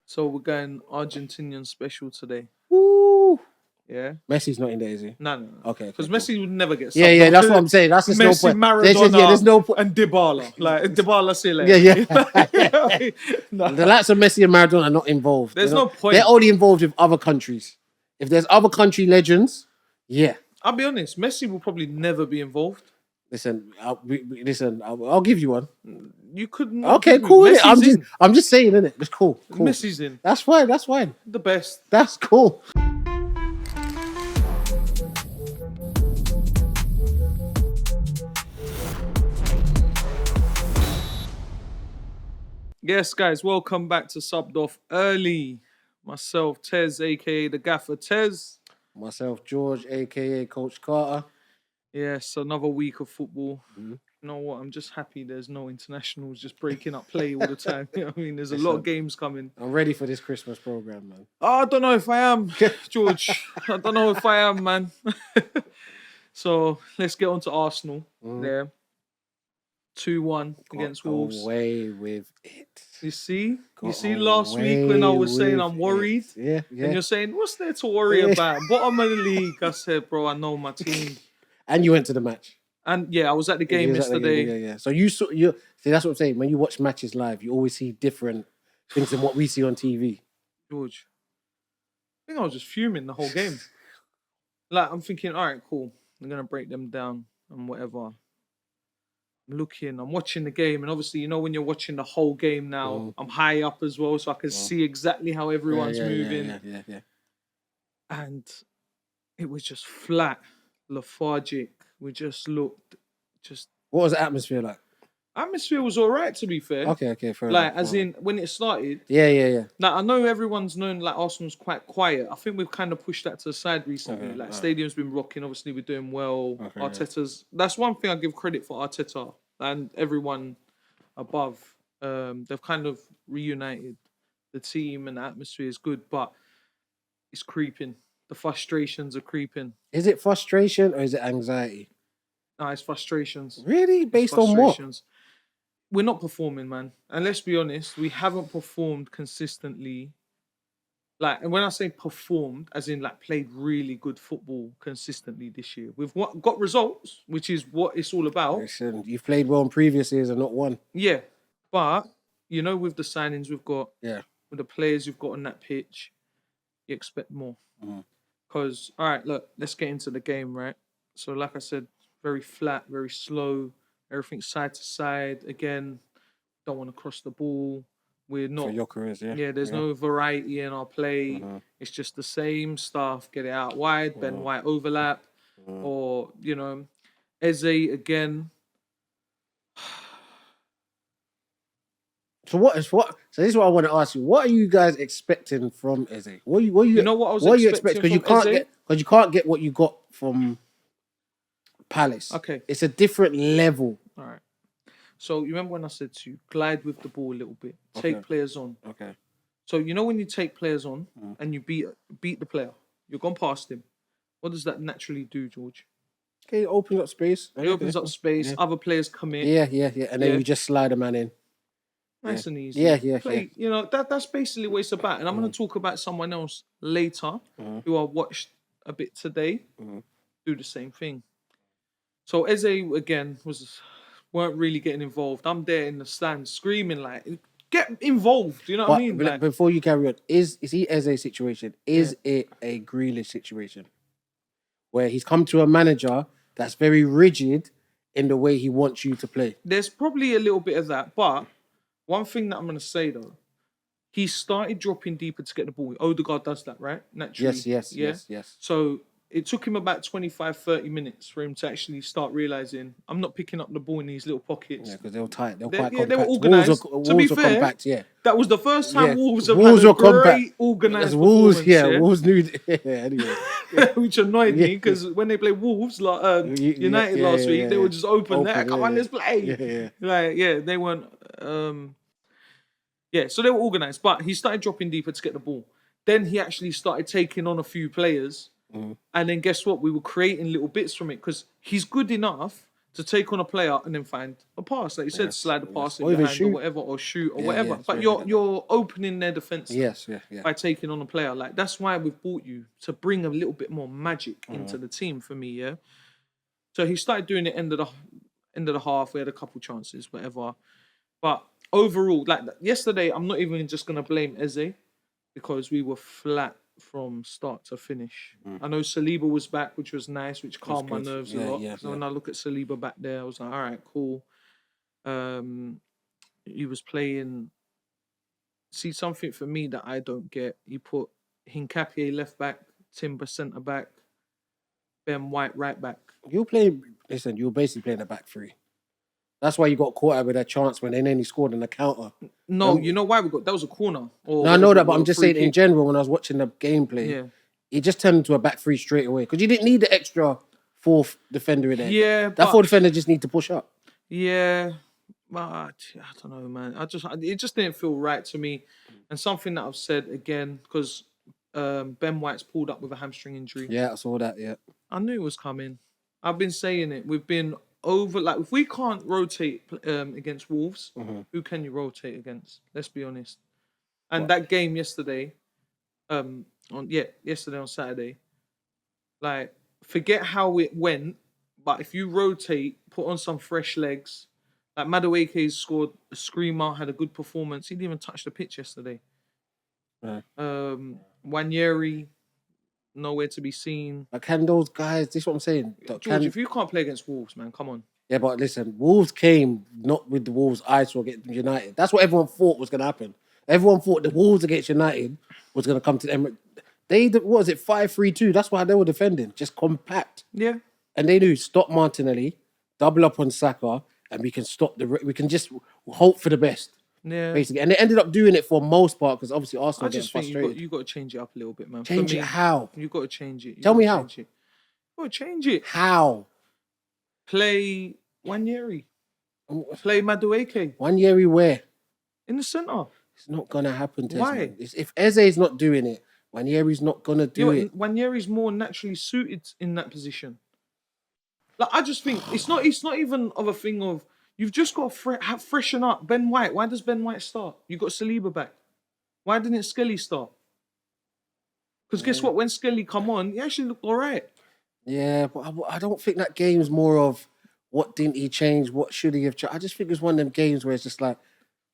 So we're going Argentinian special today. Woo! Yeah. Messi's not in there, is he? No. Okay. Because cool. Messi would never get subbed. Yeah, that's what I'm saying. That's just Messi, no point. Maradona, there's no point. and Dybala. Like, Dybala still Yeah. No. The likes of Messi and Maradona are not involved. There's no point. They're only involved with other countries. If there's other country legends, yeah. I'll be honest, Messi will probably never be involved. Listen, I'll give you one. You couldn't. Okay, cool. I'm just saying, innit? It's cool. Messi's in. That's fine. The best. That's cool. Yes, guys, welcome back to Subbed Off Early. Myself, Tez, aka the Gaffer Tez. Myself, George, aka Coach Carter. Yes, another week of football. Mm-hmm. You know what? I'm just happy there's no internationals just breaking up play all the time. You know what I mean? There's a lot of games coming. I'm ready for this Christmas program, man. I don't know if I am, George. I don't know if I am, man. So let's get on to Arsenal there. 2-1 against Wolves. Away with it. You see last week when I was saying I'm worried? Yeah. And you're saying, what's there to worry about? Bottom of the league. I said, bro, I know my team. And you went to the match. And yeah, I was at the game yesterday. Yeah. So you see, that's what I'm saying. When you watch matches live, you always see different things than what we see on TV. George, I think I was just fuming the whole game. Like, I'm thinking, all right, cool. I'm going to break them down and whatever. I'm watching the game, and obviously, you know, when you're watching the whole game now, I'm high up as well, so I can see exactly how everyone's moving. Yeah. And it was just flat, lethargic. We just looked What was the atmosphere like? Atmosphere was all right, to be fair. Okay, fair like, enough. As in, when it started. Yeah. Like, I know everyone's known, like, Arsenal's quite quiet. I think we've kind of pushed that to the side recently. Stadium's been rocking. Obviously, we're doing well. Arteta's... That's one thing I give credit for Arteta and everyone above. They've kind of reunited the team and the atmosphere is good, but it's creeping. The frustrations are creeping. Is it frustration or is it anxiety? No, it's frustrations. Really? Based on what? We're not performing, man. And let's be honest, we haven't performed consistently. Like, and when I say performed, as in like played really good football consistently this year. We've got results, which is what it's all about. Listen, you've played well in previous years and not won. Yeah, but you know, with the signings we've got, with the players you've got on that pitch, you expect more. Because, all right, look, let's get into the game, right? So, like I said, very flat, very slow, everything side to side. Again, don't want to cross the ball. We're not. For your careers, Yeah, there's no variety in our play. It's just the same stuff. Get it out wide, Ben White overlap, or, you know, Eze again. So this is what I want to ask you. What are you guys expecting from Eze? You know what I was expecting because you can't get what you got from Palace. Okay, it's a different level. All right. So you remember when I said to you, glide with the ball a little bit, take players on. Okay. So you know when you take players on and you beat the player, you're gone past him. What does that naturally do, George? Okay, it opens up space. It opens up space. Yeah. Other players come in. Yeah. And then you just slide a man in. Nice and easy. Yeah. You know, that's basically what it's about. And I'm going to talk about someone else later who I watched a bit today do the same thing. So Eze, again, weren't really getting involved. I'm there in the stands screaming like, get involved. You know what I mean? Like, before you carry on, is he Eze's situation? Is it a Grealish situation? Where he's come to a manager that's very rigid in the way he wants you to play? There's probably a little bit of that, but one thing that I'm going to say, though, he started dropping deeper to get the ball. Odegaard does that, right? Naturally. Yes. So it took him about 25, 30 minutes for him to actually start realising, I'm not picking up the ball in these little pockets. Yeah, because they were tight. They were quite compact. They were organised. To be fair, compact, that was the first time Wolves have had a great organised performance. Wolves knew. Anyway. Which annoyed me, because when they played Wolves, like United last week, they were just open there. Come on, let's play. They weren't... so they were organised, but he started dropping deeper to get the ball. Then he actually started taking on a few players, and then guess what? We were creating little bits from it because he's good enough to take on a player and then find a pass. Like you said, slide the pass in Or even behind or shoot. whatever, or shoot or Yeah, whatever. yeah, it's But very good at you're opening their defense yeah. by taking on a player. Like that's why we've bought you, to bring a little bit more magic into the team for me. Yeah. So he started doing it end of the half. We had a couple chances, whatever. But overall, like yesterday, I'm not even just gonna blame Eze because we were flat from start to finish. I know Saliba was back, which was nice, which calmed my good. nerves Yeah, a lot. yeah, So when I look at Saliba back there, I was like, all right, cool. He was playing. See, something for me that I don't get. You put Hincapié left back, Timber centre back, Ben White right back. You're basically playing a back three. That's why you got caught out with that chance when they nearly scored in the counter. No, you know why we got that was a corner. Or No, I know whatever that, it but I'm was, just free saying in kick. general when I was watching the gameplay, Yeah. it just turned into a back three straight away because you didn't need the extra fourth defender in there. Yeah, that fourth defender just need to push up. Yeah, but I don't know, man. It just didn't feel right to me, and something that I've said again because Ben White's pulled up with a hamstring injury. Yeah, I saw that. Yeah, I knew it was coming. I've been saying it. We've been over like if we can't rotate against Wolves, who can you rotate against? Let's be honest. And that game yesterday, yesterday on Saturday, like forget how it went, but if you rotate, put on some fresh legs. Like Madueke scored a screamer, had a good performance. He didn't even touch the pitch yesterday. right. Wanyeri, nowhere to be seen. But can those guys? This is what I'm saying. George, if you can't play against Wolves, man, come on. Yeah, but listen, Wolves came not with the Wolves' eyes to get United. That's what everyone thought was going to happen. Everyone thought the Wolves against United was going to come to them. What was it, 5-3-2? That's why they were defending, just compact. Yeah. And they knew stop Martinelli, double up on Saka, and we can we can just hope for the best. Yeah. Basically. And they ended up doing it for most part because obviously Arsenal I getting just think frustrated. you got to change it up a little bit, man. Change it how? You got to change it. Tell me how. You got to change it. How? Play Wanyeri. Play Madueke. Wanyeri where? In the centre. It's not going to happen, Tez, Why? man. If Eze's not doing it, Wanyeri's not going to do it. Wanyeri's more naturally suited in that position. Like I just think it's not even of a thing of you've just got to freshen up. Ben White. Why does Ben White start? You got Saliba back. Why didn't Skelly start? Because guess what? When Skelly come on, he actually looked all right. Yeah, but I don't think that game's more of what didn't he change, what should he have changed. I just think it's one of them games where it's just like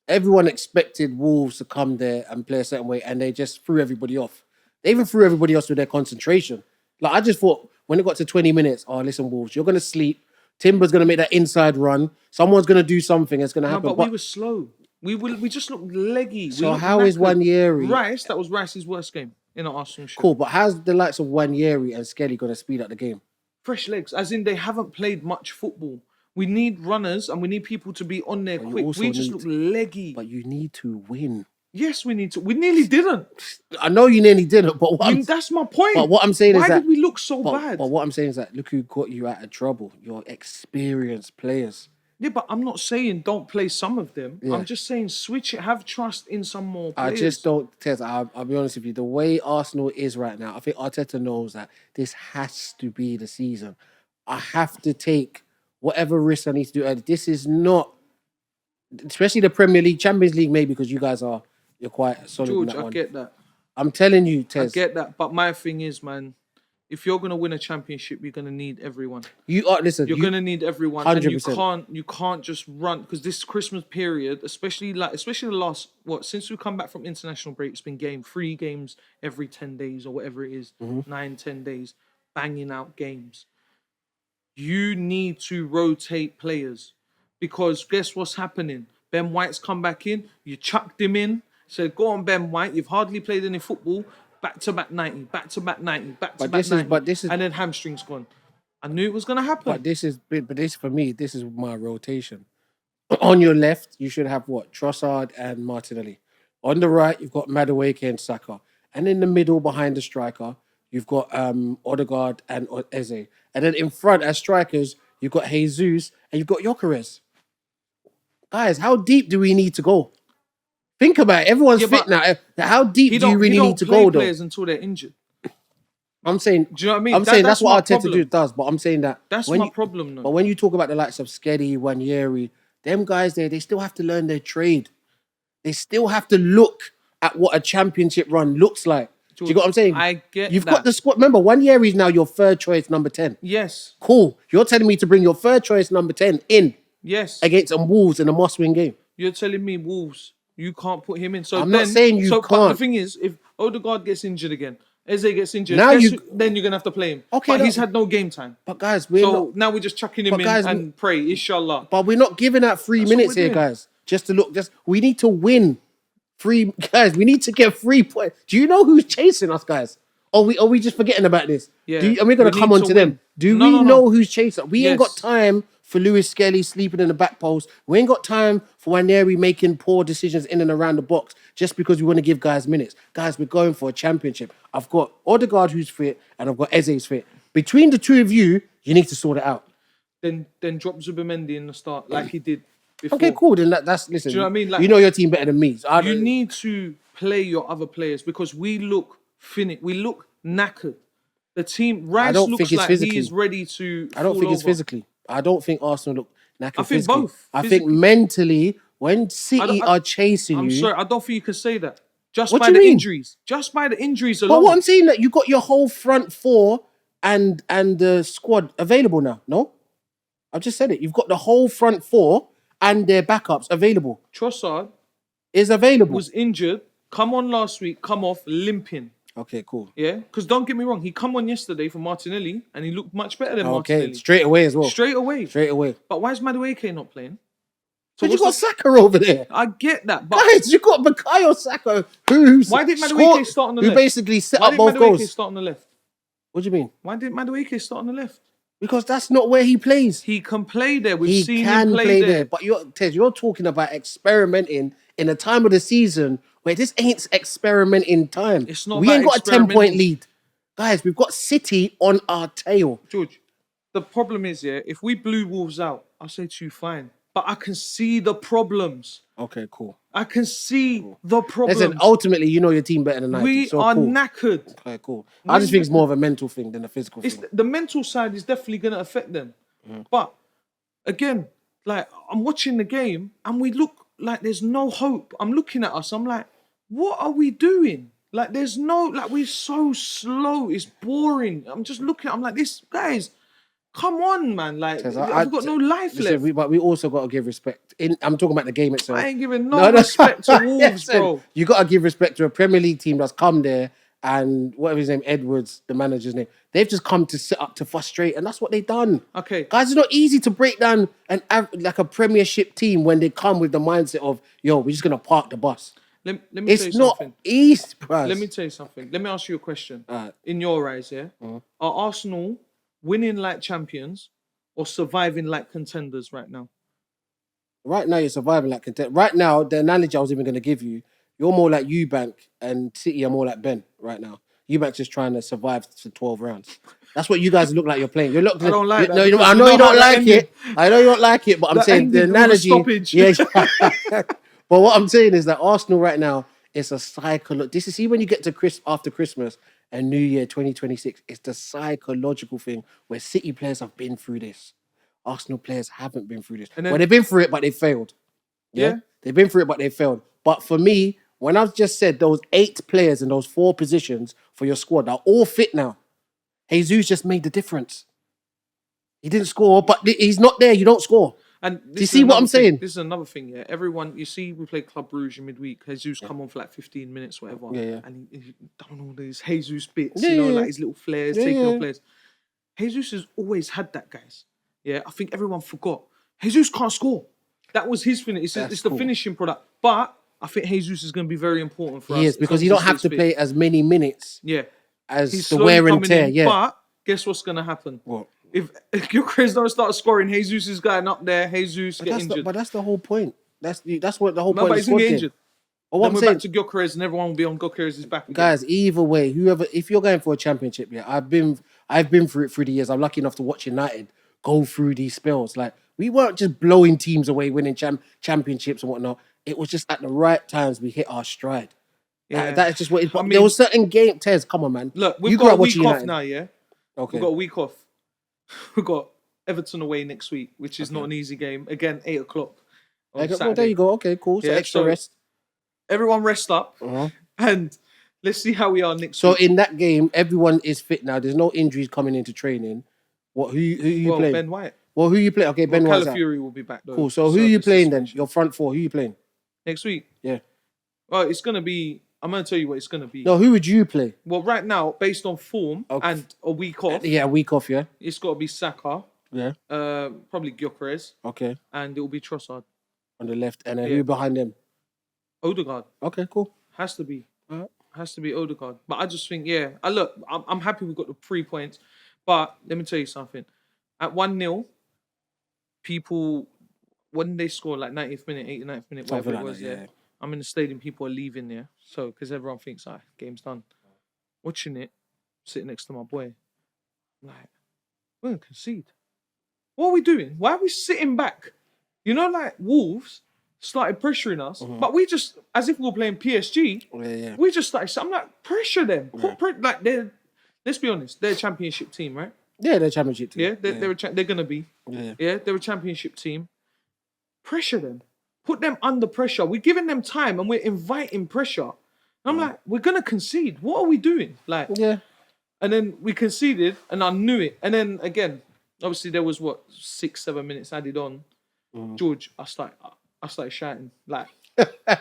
everyone expected Wolves to come there and play a certain way, and they just threw everybody off. They even threw everybody else with their concentration. Like I just thought when it got to 20 minutes, oh listen, Wolves, you're gonna sleep. Timber's gonna make that inside run. Someone's gonna do something. It's gonna happen. No, but we were slow. We just looked leggy. So how is Wanyeri? Rice? That was Rice's worst game in an Arsenal shirt. Cool, but how's the likes of Wanyeri and Skelly gonna speed up the game? Fresh legs, as in they haven't played much football. We need runners and we need people to be on there quick. We just look leggy. But you need to win. Yes, we need to. We nearly didn't. I know you nearly didn't, but that's my point. But what I'm saying is that why did we look so bad? But what I'm saying is that look who got you out of trouble. Your experienced players. Yeah, but I'm not saying don't play some of them. Yeah. I'm just saying switch it. Have trust in some more players. I just don't, Tez, I'll be honest with you. The way Arsenal is right now, I think Arteta knows that this has to be the season. I have to take whatever risk I need to do. This is not, especially the Premier League, Champions League, maybe because you guys you're quite solid George, in that one. I get that. I'm telling you, Tez. I get that. But my thing is, man, if you're gonna win a championship, you're gonna need everyone. Listen. You're gonna need everyone, 100%. and you can't just run because this Christmas period, especially the last since we come back from international break, it's been 3 games every 10 days or whatever it is, 9-10 days, banging out games. You need to rotate players because guess what's happening? Ben White's come back in. You chucked him in. Said, go on, Ben White. You've hardly played any football. Back-to-back 90, back-to-back 90, back-to-back 90. And then hamstring's gone. I knew it was going to happen. But this for me, this is my rotation. On your left, you should have what? Trossard and Martinelli. On the right, you've got Madueke and Saka. And in the middle, behind the striker, you've got Odegaard and Eze. And then in front, as strikers, you've got Jesus and you've got Gyökeres. Guys, how deep do we need to go? Think about it. Everyone's fit now. How deep do you really need to go, though? Players until they're injured. I'm saying, Do you know what I mean? I'm saying that's what my Arteta does, but I'm saying that That's when my you, problem, though. But when you talk about the likes of Skedy, Wanyeri, them guys there, they still have to learn their trade. They still have to look at what a championship run looks like. Do you get what I'm saying? I get You've that. got the squad. Remember, Wanyeri is now your third choice number 10. Yes. Cool. You're telling me to bring your third choice number 10 in Yes. against some Wolves in a must-win game. You're telling me Wolves, you can't put him in. So I'm not saying you But the can't. thing is, if Odegaard gets injured again, Eze gets injured, Now then you're gonna have to play him. Okay, But he's had no game time. But guys, now we're just chucking him in and pray, inshallah. But we're not giving out 3 minutes here, guys. Just to look, we need to win. We need to get 3 points. Do you know who's chasing us, guys? Are we just forgetting about this? Yeah. Are we going to come on to them? Do we know who's chasing us? We ain't got time for Lewis Skelly sleeping in the back post. We ain't got time for Waneri making poor decisions in and around the box just because we want to give guys minutes. Guys, we're going for a championship. I've got Odegaard who's fit and I've got Eze's fit. Between the two of you, you need to sort it out. Then drop Zubimendi in the start like he did before. Okay, cool. Then that's listen. Do you know what I mean? Like, you know your team better than me. So you need to play your other players because we look finished. We look knackered. The team, Rice looks like he is ready to. I don't think it's physically. I don't think Arsenal look knackered. I think physically. both. I think mentally, when City are chasing you. I'm sorry, I don't think you can say that. Just by the injuries. Just by the injuries alone. But what I'm saying that you got your whole front four and the squad available now. No, I've just said it. You've got the whole front four and their backups available. Trossard is available. Was injured. Come on last week. Come off limping. Okay, cool. Yeah, because don't get me wrong, he come on yesterday for Martinelli and he looked much better than Martinelli. Straight away as well. Straight away. But why is Madueke not playing? So you got Saka over there. I get that, but guys, you got Bukayo Saka, why did Madueke start on the left? Who basically set up both goals. Why did Madueke start on the left? What do you mean? Why didn't Madueke start on the left? Because that's not where he plays. He can play there. We've seen him play there. But you're talking about experimenting in a time of the season where this ain't experimenting time. It's not. We ain't got a 10-point lead. Guys, we've got City on our tail. George, the problem is, if we blew Wolves out, I'll say to you, fine. But I can see the problems. Okay, cool. I can see the problems. Listen, ultimately, you know your team better than I do. We are knackered. Okay, cool. I just think it's more of a mental thing than a physical thing. The mental side is definitely going to affect them. But, again, like, I'm watching the game and we look like there's no hope. I'm looking at us. I'm like, what are we doing? Like, there's no... Like, we're so slow. It's boring. I'm just looking... I'm like, this... Guys... Come on, man! Like I've got no life left. But we also got to give respect. I'm talking about the game itself. I ain't giving no respect to Wolves, bro. You got to give respect to a Premier League team that's come there and whatever his name, Edwards, the manager's name. They've just come to sit up to frustrate, and that's what they've done. Okay, guys, it's not easy to break down like a Premiership team when they come with the mindset of, yo, we're just gonna park the bus. Let me tell you something. It's not easy, bro. Let me tell you something. Let me ask you a question. In your eyes, are Arsenal winning like champions or surviving like contenders right now? Right now, you're surviving like contenders. Right now, the analogy I was even going to give you, you're more like Eubank and City are more like Ben right now. Eubank's just trying to survive to 12 rounds. That's what you guys look like you're playing. You're looking. I don't like that. I know you don't like it. I know you don't like it, but I'm saying the analogy. Yeah. But what I'm saying is that Arsenal right now is a cycle. This is when you get to after Christmas and New Year 2026. It's the psychological thing where City players have been through this. Arsenal players haven't been through this. Well, they've been through it, but they failed. Yeah? They've been through it, but they failed. But for me, when I've just said those 8 players in those 4 positions for your squad are all fit now, Jesus just made the difference. He didn't score, but he's not there. You don't score. And do you see what I'm saying? This is another thing, yeah. Everyone, you see, we played Club Brugge in midweek. Jesus come on for like 15 minutes, whatever. Yeah. And he done all these Jesus bits, like his little flares, taking off flares. Jesus has always had that, guys. Yeah, I think everyone forgot. Jesus can't score. That was his finish. It's the finishing product. But I think Jesus is going to be very important for us. He is, because you don't have to play as many minutes. Yeah. As the wear and tear. Yeah. But guess what's going to happen? What? If Gyökeres don't start scoring, Jesus is going up there. Jesus get injured. But that's the whole point. That's what the whole point but is. He's going to get injured. But then we're back to Gyökeres and everyone will be on Gyökeres' back again. Guys, either way, if you're going for a championship, I've been through it through the years. I'm lucky enough to watch United go through these spells. Like, we weren't just blowing teams away, winning championships and whatnot. It was just at the right times we hit our stride. Yeah. That is just what. I mean, there was certain game. Tez, come on, man. Look, You we've grew got up a week watching off United. now, yeah? Okay. We've got a week off. We've got Everton away next week, which is not an easy game. Again, 8 o'clock on Okay, Saturday. well, there you go. Okay, cool. So Yeah, extra so rest. Everyone rest up. And let's see how we are next So week. in that game, everyone is fit now. There's no injuries coming into training. Who you playing? Ben White. Well, who you playing? Okay, Ben White's out. Calafiori will be back though. Cool. So who you playing then? Your front four. Who you playing? Next week? Yeah. Well, it's going to be... I'm going to tell you what it's going to be. No, who would you play? Well, right now, based on form and a week off... Yeah, a week off, yeah. It's got to be Saka. Yeah. Probably Gyökeres. Okay. And it will be Trossard. On the left. And then who behind them? Odegaard. Okay, cool. Has to be. Has to be Odegaard. But I just think, I'm happy we got the 3 points. But let me tell you something. At 1-0, people, when they score like 90th minute, 89th minute, whatever it was, I'm in the stadium, people are leaving there. So, because everyone thinks, game's done. Watching it, sitting next to my boy, I'm like, we're going to concede. What are we doing? Why are we sitting back? You know, like Wolves started pressuring us, but we just, as if we were playing PSG, we just started, I'm like, pressure them. Let's be honest, they're a championship team, right? Yeah, they're a championship team. Yeah, they're going to be. Yeah, they're a championship team. Pressure them. Put them under pressure. We're giving them time and we're inviting pressure. And I'm like, we're going to concede. What are we doing? Like, and then we conceded and I knew it. And then again, obviously there was 6-7 minutes added on. George, I started shouting. Like,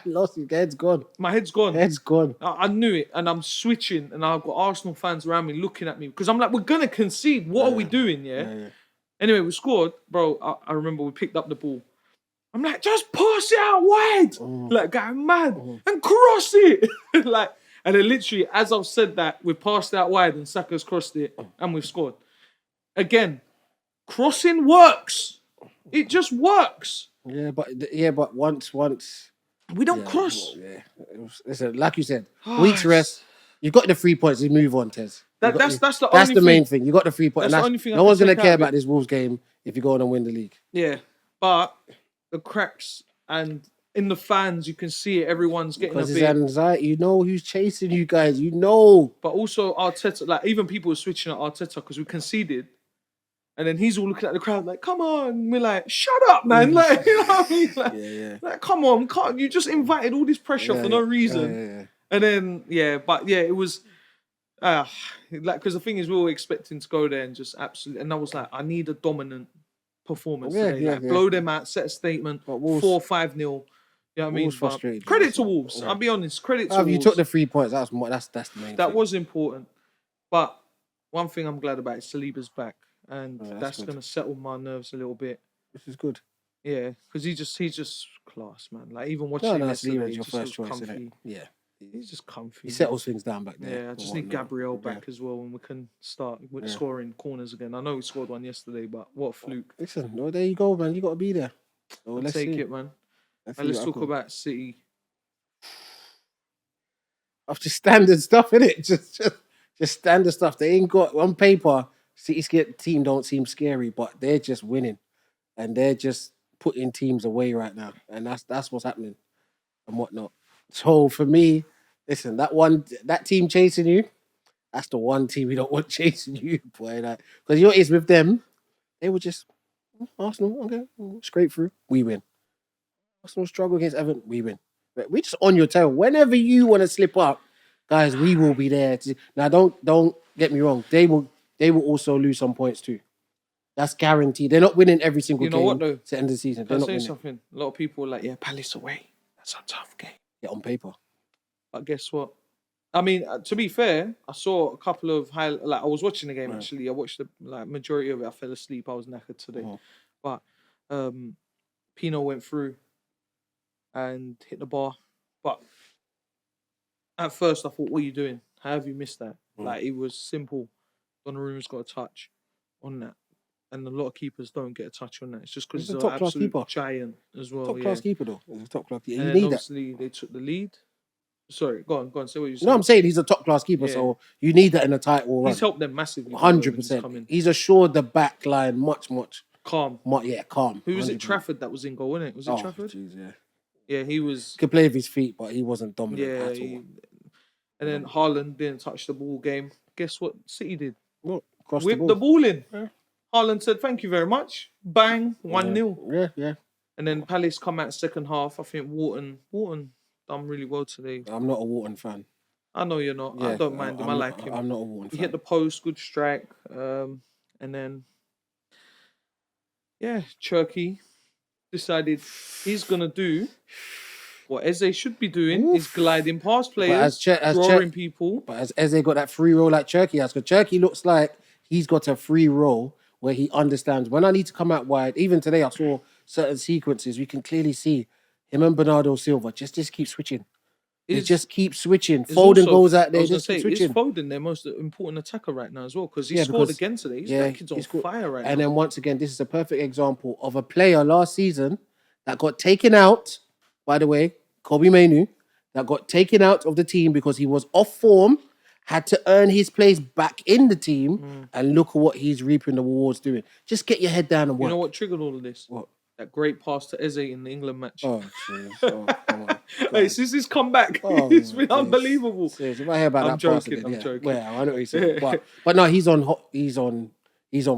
lost your head's gone. My head's gone. Head's gone. I knew it. And I'm switching and I've got Arsenal fans around me looking at me. Because I'm like, we're going to concede. What are we doing? Yeah. Anyway, we scored. Bro, I remember we picked up the ball. I'm like, just pass it out wide. Like, going mad. And cross it. And then literally, as I've said that, we passed it out wide and Saka's crossed it and we've scored. Again, crossing works. It just works. Yeah, but once we don't cross. Listen, like you said, week's rest. You've got the 3 points. You move on, Tez. That's the main thing. You got the 3 points. That's the only thing. No one's gonna care about this Wolves game if you go on and win the league. Yeah, but the cracks and in the fans, you can see it. Everyone's getting because a it's bit anxiety. You know who's chasing you guys. You know. But also Arteta, like even people were switching at Arteta because we conceded. And then he's all looking at the crowd like, come on. We're like, shut up, man. Like, you know what I mean? Like, come on. You just invited all this pressure for no reason. And then, it was, because the thing is, we were expecting to go there and just absolutely, and I was like, I need a dominant performance today. Blow them out, set a statement, 4-5-0. You know what I mean? Frustrated. Credit to Wolves. I'll be honest. Credit to Wolves. You took the 3 points. That's the main thing. That was important. But one thing I'm glad about is Saliba's back. And that's going to settle my nerves a little bit. This is good. Yeah, because he's just class, man. Like even watching him yesterday, your first choice, isn't it? Yeah, he's just comfy. He settles things down back there. Yeah, I just need Gabriel back as well, and we can start with scoring corners again. I know we scored one yesterday, but what a fluke! Listen, there you go, man. You got to be there. So let's take it, man. Let's talk about City. After standard stuff, innit? Just standard stuff. They ain't got on paper. City's team don't seem scary, but they're just winning, and they're just putting teams away right now, and that's what's happening and whatnot. So for me, listen, that team chasing you, that's the one team we don't want chasing you, boy. Because you know it's with them, they were just Arsenal, okay, straight through, we win. Arsenal struggle against Everton, we win. We're just on your tail. Whenever you want to slip up, guys, we will be there. Now, don't get me wrong, they will also lose some points too. That's guaranteed. They're not winning every single game. You know what though? To end the season. I'll say something. A lot of people are like, Palace away. That's a tough game. Yeah, on paper. But guess what? I mean, to be fair, I saw a couple of I was watching the game actually. I watched the majority of it. I fell asleep. I was knackered today. But Pino went through and hit the bar. But at first I thought, what are you doing? How have you missed that? Like it was simple. Donnarumma's got a touch on that. And a lot of keepers don't get a touch on that. It's just because he's an absolute giant as well. Top class keeper though. He's a top class keeper. And you need obviously they took the lead. Sorry, go on. Say what you said. No, I'm saying he's a top class keeper, so you need that in a title run. He's helped them massively. 100%. He's assured the back line much. Calm. Calm. Who was it? Trafford that was in goal, wasn't it? Was it Trafford? Geez, yeah. Yeah, he was. He could play with his feet, but he wasn't dominant at all. And then Haaland didn't touch the ball game. Guess what City did? What? Cross Whipped the the ball. ball in. Yeah. Haaland said, "Thank you very much." Bang, 1-0. Yeah. And then Palace come out second half. I think Wharton done really well today. I'm not a Wharton fan. I know you're not. I don't mind him. I like him. I'm not a Wharton fan. He hit the post, good strike. And then, Cherki decided he's going to do what Eze should be doing, is gliding past players, drawing people. But has Eze got that free roll like Cherki has? Because Cherki looks like he's got a free roll where he understands when I need to come out wide. Even today, I saw certain sequences. We can clearly see him and Bernardo Silva just keep switching. They just keep switching. Foden goes out there, just keep switching. Is Foden their most important attacker right now as well? Because he scored again today. That kid's on fire right now. And then once again, this is a perfect example of a player last season that got taken out, by the way, Kobe Mainu, that got taken out of the team because he was off form, had to earn his place back in the team, and look at what he's reaping the rewards doing. Just get your head down and work. You know what triggered all of this? What? That great pass to Eze in the England match. Oh, jeez. Oh, come on. Hey, since his comeback, it's been unbelievable. Seriously, if I hear about I'm that pass joking. again, I'm joking. Well, I know what you're saying. But no, he's on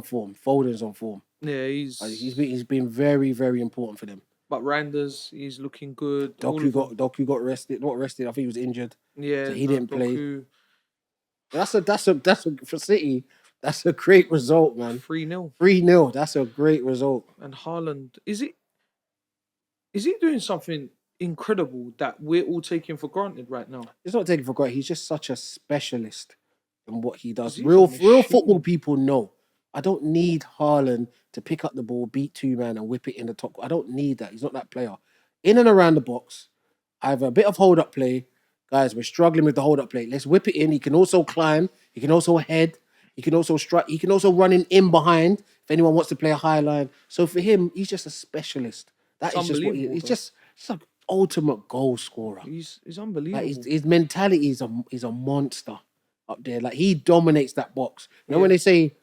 form. Foden's on form. Yeah, he's been very, very important for them. But Randers, he's looking good. Doku got rested. Not rested. I think he was injured. Yeah, so he didn't play. That's a for City. That's a great result, man. 3-0. 3-0. That's a great result. And Haaland, is he doing something incredible that we're all taking for granted right now? He's not taking for granted. He's just such a specialist in what he does. Real football people know. I don't need Haaland to pick up the ball, beat two man, and whip it in the top. I don't need that. He's not that player. In and around the box, I have a bit of hold up play. Guys, we're struggling with the hold up play. Let's whip it in. He can also climb. He can also head. He can also strike. He can also run in behind if anyone wants to play a high line. So for him, he's just a specialist. That is just what he is. He's just an ultimate goal scorer. He's unbelievable. Like his mentality is a monster up there. Like he dominates that box. You know when they say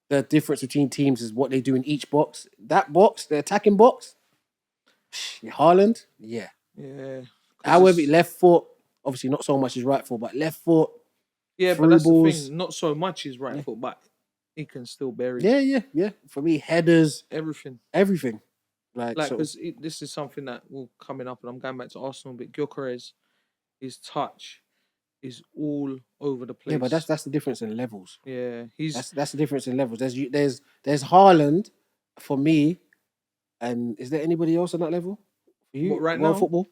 the difference between teams is what they do in each box. That box, the attacking box, Haaland, yeah. However, left foot, obviously not so much his right foot, but left foot. Yeah, but that's the thing. Not so much his right foot, but he can still bury. Yeah. For me, headers, everything. Like, because this is something that will coming up, and I'm going back to Arsenal. But Gyökeres, his touch is all over the place. Yeah, but that's the difference in levels. Yeah, that's the difference in levels. There's Haaland for me, and is there anybody else on that level for you? What, right now, football.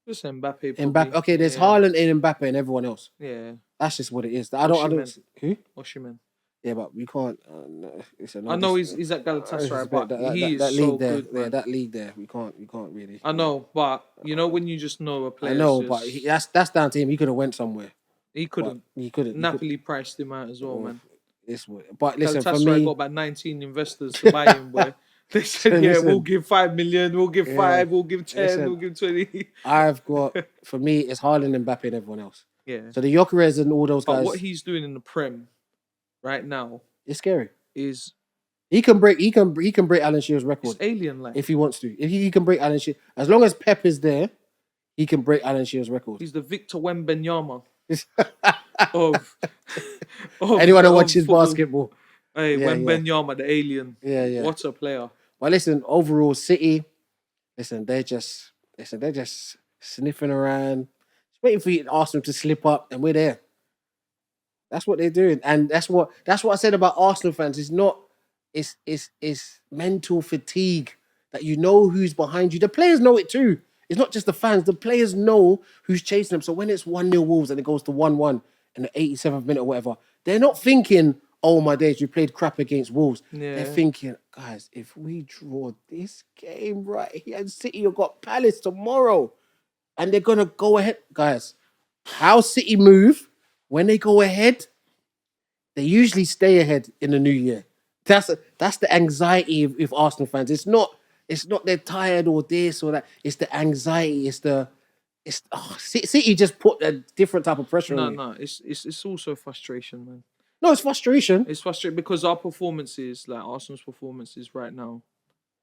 Just Mbappe. Mbappe. Okay, there's Haaland and Mbappe and everyone else. Yeah, that's just what it is. I don't. Who? Osimhen. Yeah, but we can't. I know he's at Galatasaray, but he is so good. Yeah, that league there, we can't really. I know, but you know when you just know a player. I know, but that's down to him. He could have went somewhere. He couldn't. He couldn't. Napoli priced him out as well, man. But listen, for me, got about 19 investors to buy him. Where they said, we'll give 5 million, we'll give 5, we'll give 10, we'll give 20. I've got, for me, it's Haaland, Mbappe, and everyone else. Yeah. So the Gyökeres and all those guys. But what he's doing in the Prem right now, it's scary. He can break Alan Shearer's record. It's alien-like. If he wants to. If he can break Alan Shearer, as long as Pep is there, he can break Alan Shearer's record. He's the Victor Wembanyama of anyone that watches basketball. Hey, Wembanyama, the alien. Yeah. What a player. But listen, overall, City, they're just sniffing around, just waiting for Arsenal to slip up, and we're there. That's what they're doing, and that's what I said about Arsenal fans. It's mental fatigue that you know who's behind you. The players know it too. It's not just the fans. The players know who's chasing them. So when it's 1-0 Wolves and it goes to 1-1 in the 87th minute or whatever, they're not thinking, oh my days, we played crap against Wolves. Yeah. They're thinking, guys, if we draw this game right here, and City have got Palace tomorrow, and they're gonna go ahead, guys. How City move when they go ahead, they usually stay ahead in the new year. That's the anxiety of Arsenal fans. It's not they're tired or this or that. It's the anxiety. City just put a different type of pressure on you. No. It's also frustration, man. No, it's frustration. It's frustrating because our performances, like Arsenal's performances right now,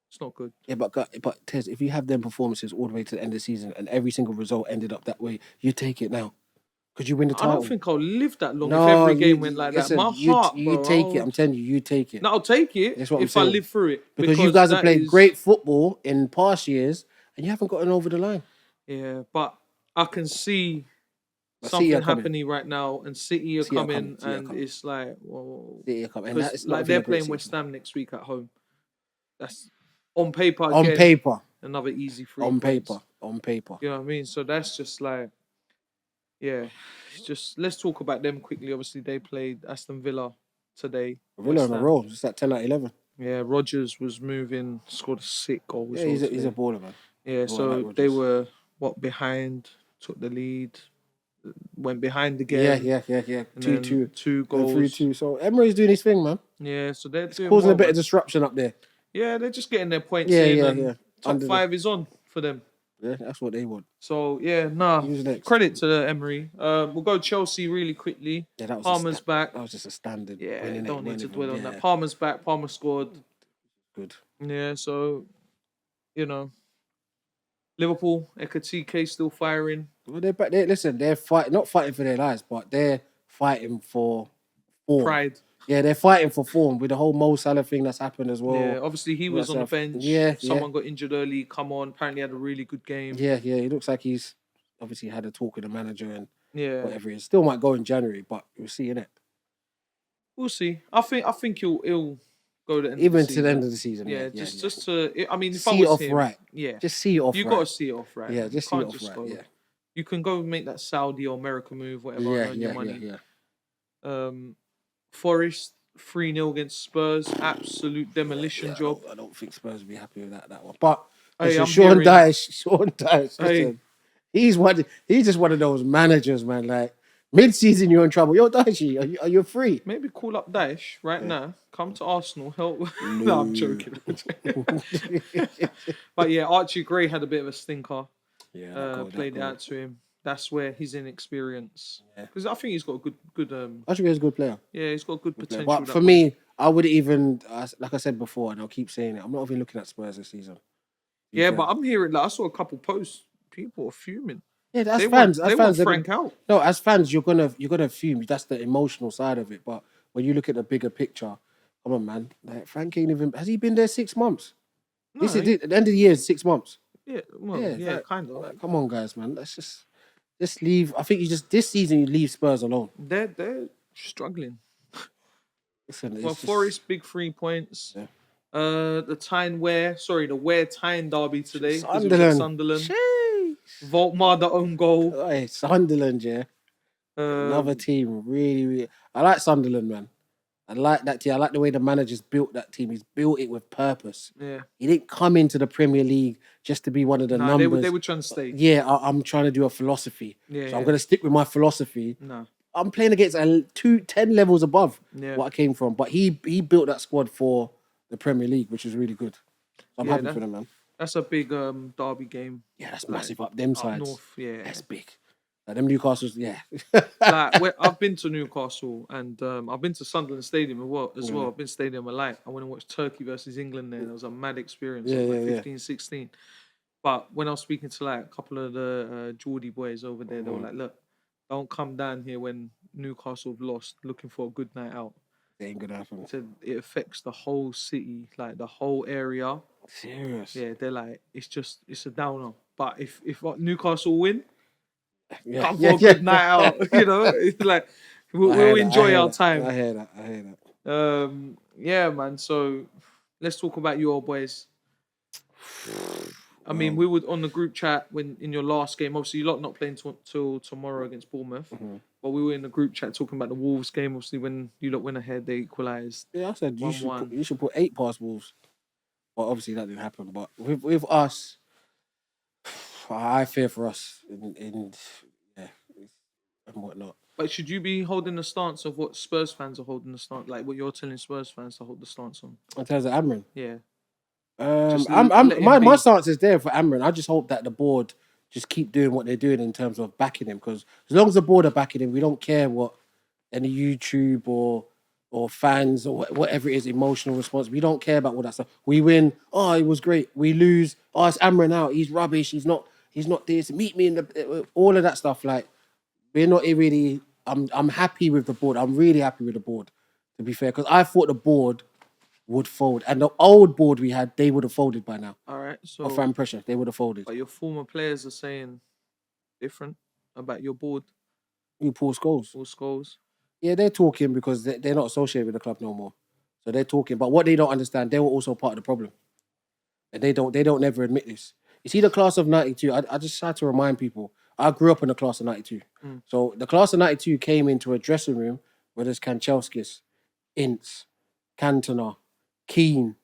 it's not good. Yeah, but Tez, if you have them performances all the way to the end of the season and every single result ended up that way, you take it now. Could you win the I title? don't think I'll live that long if No, every game went like listen, that. My heart, you bro. take it. I'm telling you, you take it. No, I'll take it That's what I'm if I saying. live through it. Because you guys have that played is- great football in past years, and you haven't gotten over the line. Yeah, but I can see But City something are coming. happening right now, and City are City are coming, coming. City are and coming. it's like, well, City are coming. And that because is not like been a they're great playing West season. Ham next week at home. That's on paper On again, paper. another easy 3 On points. paper. On paper. You know what I mean? So that's just like, yeah. It's just let's talk about them quickly. Obviously, they played Aston Villa today. Villa West on a Ham. roll. It's at 10 out of 11. Yeah, Rodgers was moving, scored a sick goal. Yeah, he's a baller, man. Yeah, I so like they Rodgers. were behind, took the lead, went behind again. Yeah. And 2-2. then 2 Then goals. 3-2. So Emery's doing his thing, man. Yeah, so they're It's doing causing well, a bit man. of disruption up there. Yeah, they're just getting their points Yeah, in, yeah, and yeah. top Under 5 is on for them. Yeah, that's what they want. So yeah, nah. Who's next? Credit to Emery. We'll go Chelsea really quickly. Yeah, that was Palmer's back. That was just a standard. Yeah, win, innit? don't need to Win, dwell on yeah. that. Palmer's back. Palmer scored. Good. Yeah, so you know, Liverpool, Ekatike still firing. Well, they're back. Listen, they're not fighting for their lives, but they're fighting for form. Pride. Yeah, they're fighting for form with the whole Mo Salah thing that's happened as well. Yeah, obviously he was on the bench. Yeah, Someone got injured early. Come on, apparently had a really good game. Yeah. He looks like he's obviously had a talk with the manager and Yeah, whatever it is. Still might go in January, but we'll see, innit? we'll see. I think he'll go to Even to the end of the season. Yeah, just to. I mean, if I see it was off him, right. Yeah, Just see it off you right. got to see it off right. Yeah, You just see it can't off just right. go- Yeah. You can go make that Saudi or America move, whatever, earn your money. Yeah. Forest 3-0 against Spurs, absolute demolition job. I don't think Spurs will be happy with that one. But Hey, listen, I'm Sean hearing- Dyche, Hey. listen, he's just one of those managers, man. Like mid-season, you're in trouble. Yo, Dyche, are you free? Maybe call up Daesh right now. Come to Arsenal, help. No, I'm joking. But yeah, Archie Gray had a bit of a stinker. Yeah, Played it out to him. That's where his inexperience. Yeah. Because I think he's got a good. Archie Gray's a good player. Yeah, he's got good potential. But that for way. me, I would even, like I said before, and I'll keep saying it, I'm not even looking at Spurs this season. Yeah, but I'm hearing like I saw a couple posts. People are fuming. Yeah, as They fans, want, they want they're Frank out. No, as fans, you're gonna fume. That's the emotional side of it. But when you look at the bigger picture, come on, man. Like Frank ain't even. Has he been there 6 months? No, At the end of the year, is 6 months. yeah, well, Yeah, yeah, like- kind of. Like, come on, guys, man. Let's just leave. I think you just this season you leave Spurs alone. They're struggling. Listen, it's Well, just- Forest big 3 points. Yeah. The Ware Tyne derby today. 'cause it was at Sunderland. Sunderland. Sheesh. Volkmar the own goal. Hey, Sunderland, yeah. Another team, really. I like Sunderland, man. I like that team. I like the way the manager's built that team. He's built it with purpose. Yeah. He didn't come into the Premier League just to be one of the Nah, numbers. they were trying to stay. Yeah, I'm trying to do a philosophy. Yeah, So I'm going to stick with my philosophy. No. I'm playing against 10 levels above Yeah. what I came from. But he built that squad for the Premier League, which is really good. So I'm Yeah, happy that- for them, man. That's a big derby game. Yeah, that's like, massive up them Up sides. north, yeah. That's big. Like them Newcastle's, yeah. I've been to Newcastle and I've been to Sunderland Stadium as well. I've been Stadium of Light. I went and watched Turkey versus England there. It was a mad experience. I was like 15, 16. But when I was speaking to like a couple of the Geordie boys over there, they were like, look, don't come down here when Newcastle have lost looking for a good night out. It ain't gonna happen. So it affects the whole city, like the whole area. Serious. Yeah, they're like, it's a downer. But if Newcastle win, come for a good night out. You know, it's like we'll enjoy our time. I hear that. Yeah, man. So let's talk about your boys. I mean, we were on the group chat when in your last game. Obviously, you lot not playing till tomorrow against Bournemouth. But we were in the group chat talking about the Wolves game. Obviously, when you lot went ahead, they equalised. Yeah, I said you 1-1. should put 8 past Wolves. But obviously that didn't happen. But with us, I fear for us and whatnot. But should you be holding the stance of what Spurs fans are holding the stance, like what you're telling Spurs fans to hold the stance on? In terms of Amrin, Yeah. my stance is there for Amrin. I just hope that the board just keep doing what they're doing in terms of backing him. Because as long as the board are backing him, we don't care what any YouTube or fans or whatever it is, emotional response. We don't care about all that stuff. We win. Oh, it was great. We lose. Oh, it's Amrin out. He's rubbish. He's not this. Meet me in the all of that stuff. Like we're not really. I'm happy with the board. I'm really happy with the board, to be fair, because I thought the board would fold, and the old board we had, they would have folded by now. All right. So, Of fan pressure, they would have folded. but your former players are saying different about your board Who Paul Scholes? or Scholes. Yeah, they're talking because they're not associated with the club no more. So they're talking, but what they don't understand, they were also part of the problem, and they don't never admit this. You see, the class of '92. I just had to remind people. I grew up in the class of '92, so the class of '92 came into a dressing room where there's Kanchelskis, Ince, Cantona, Keane,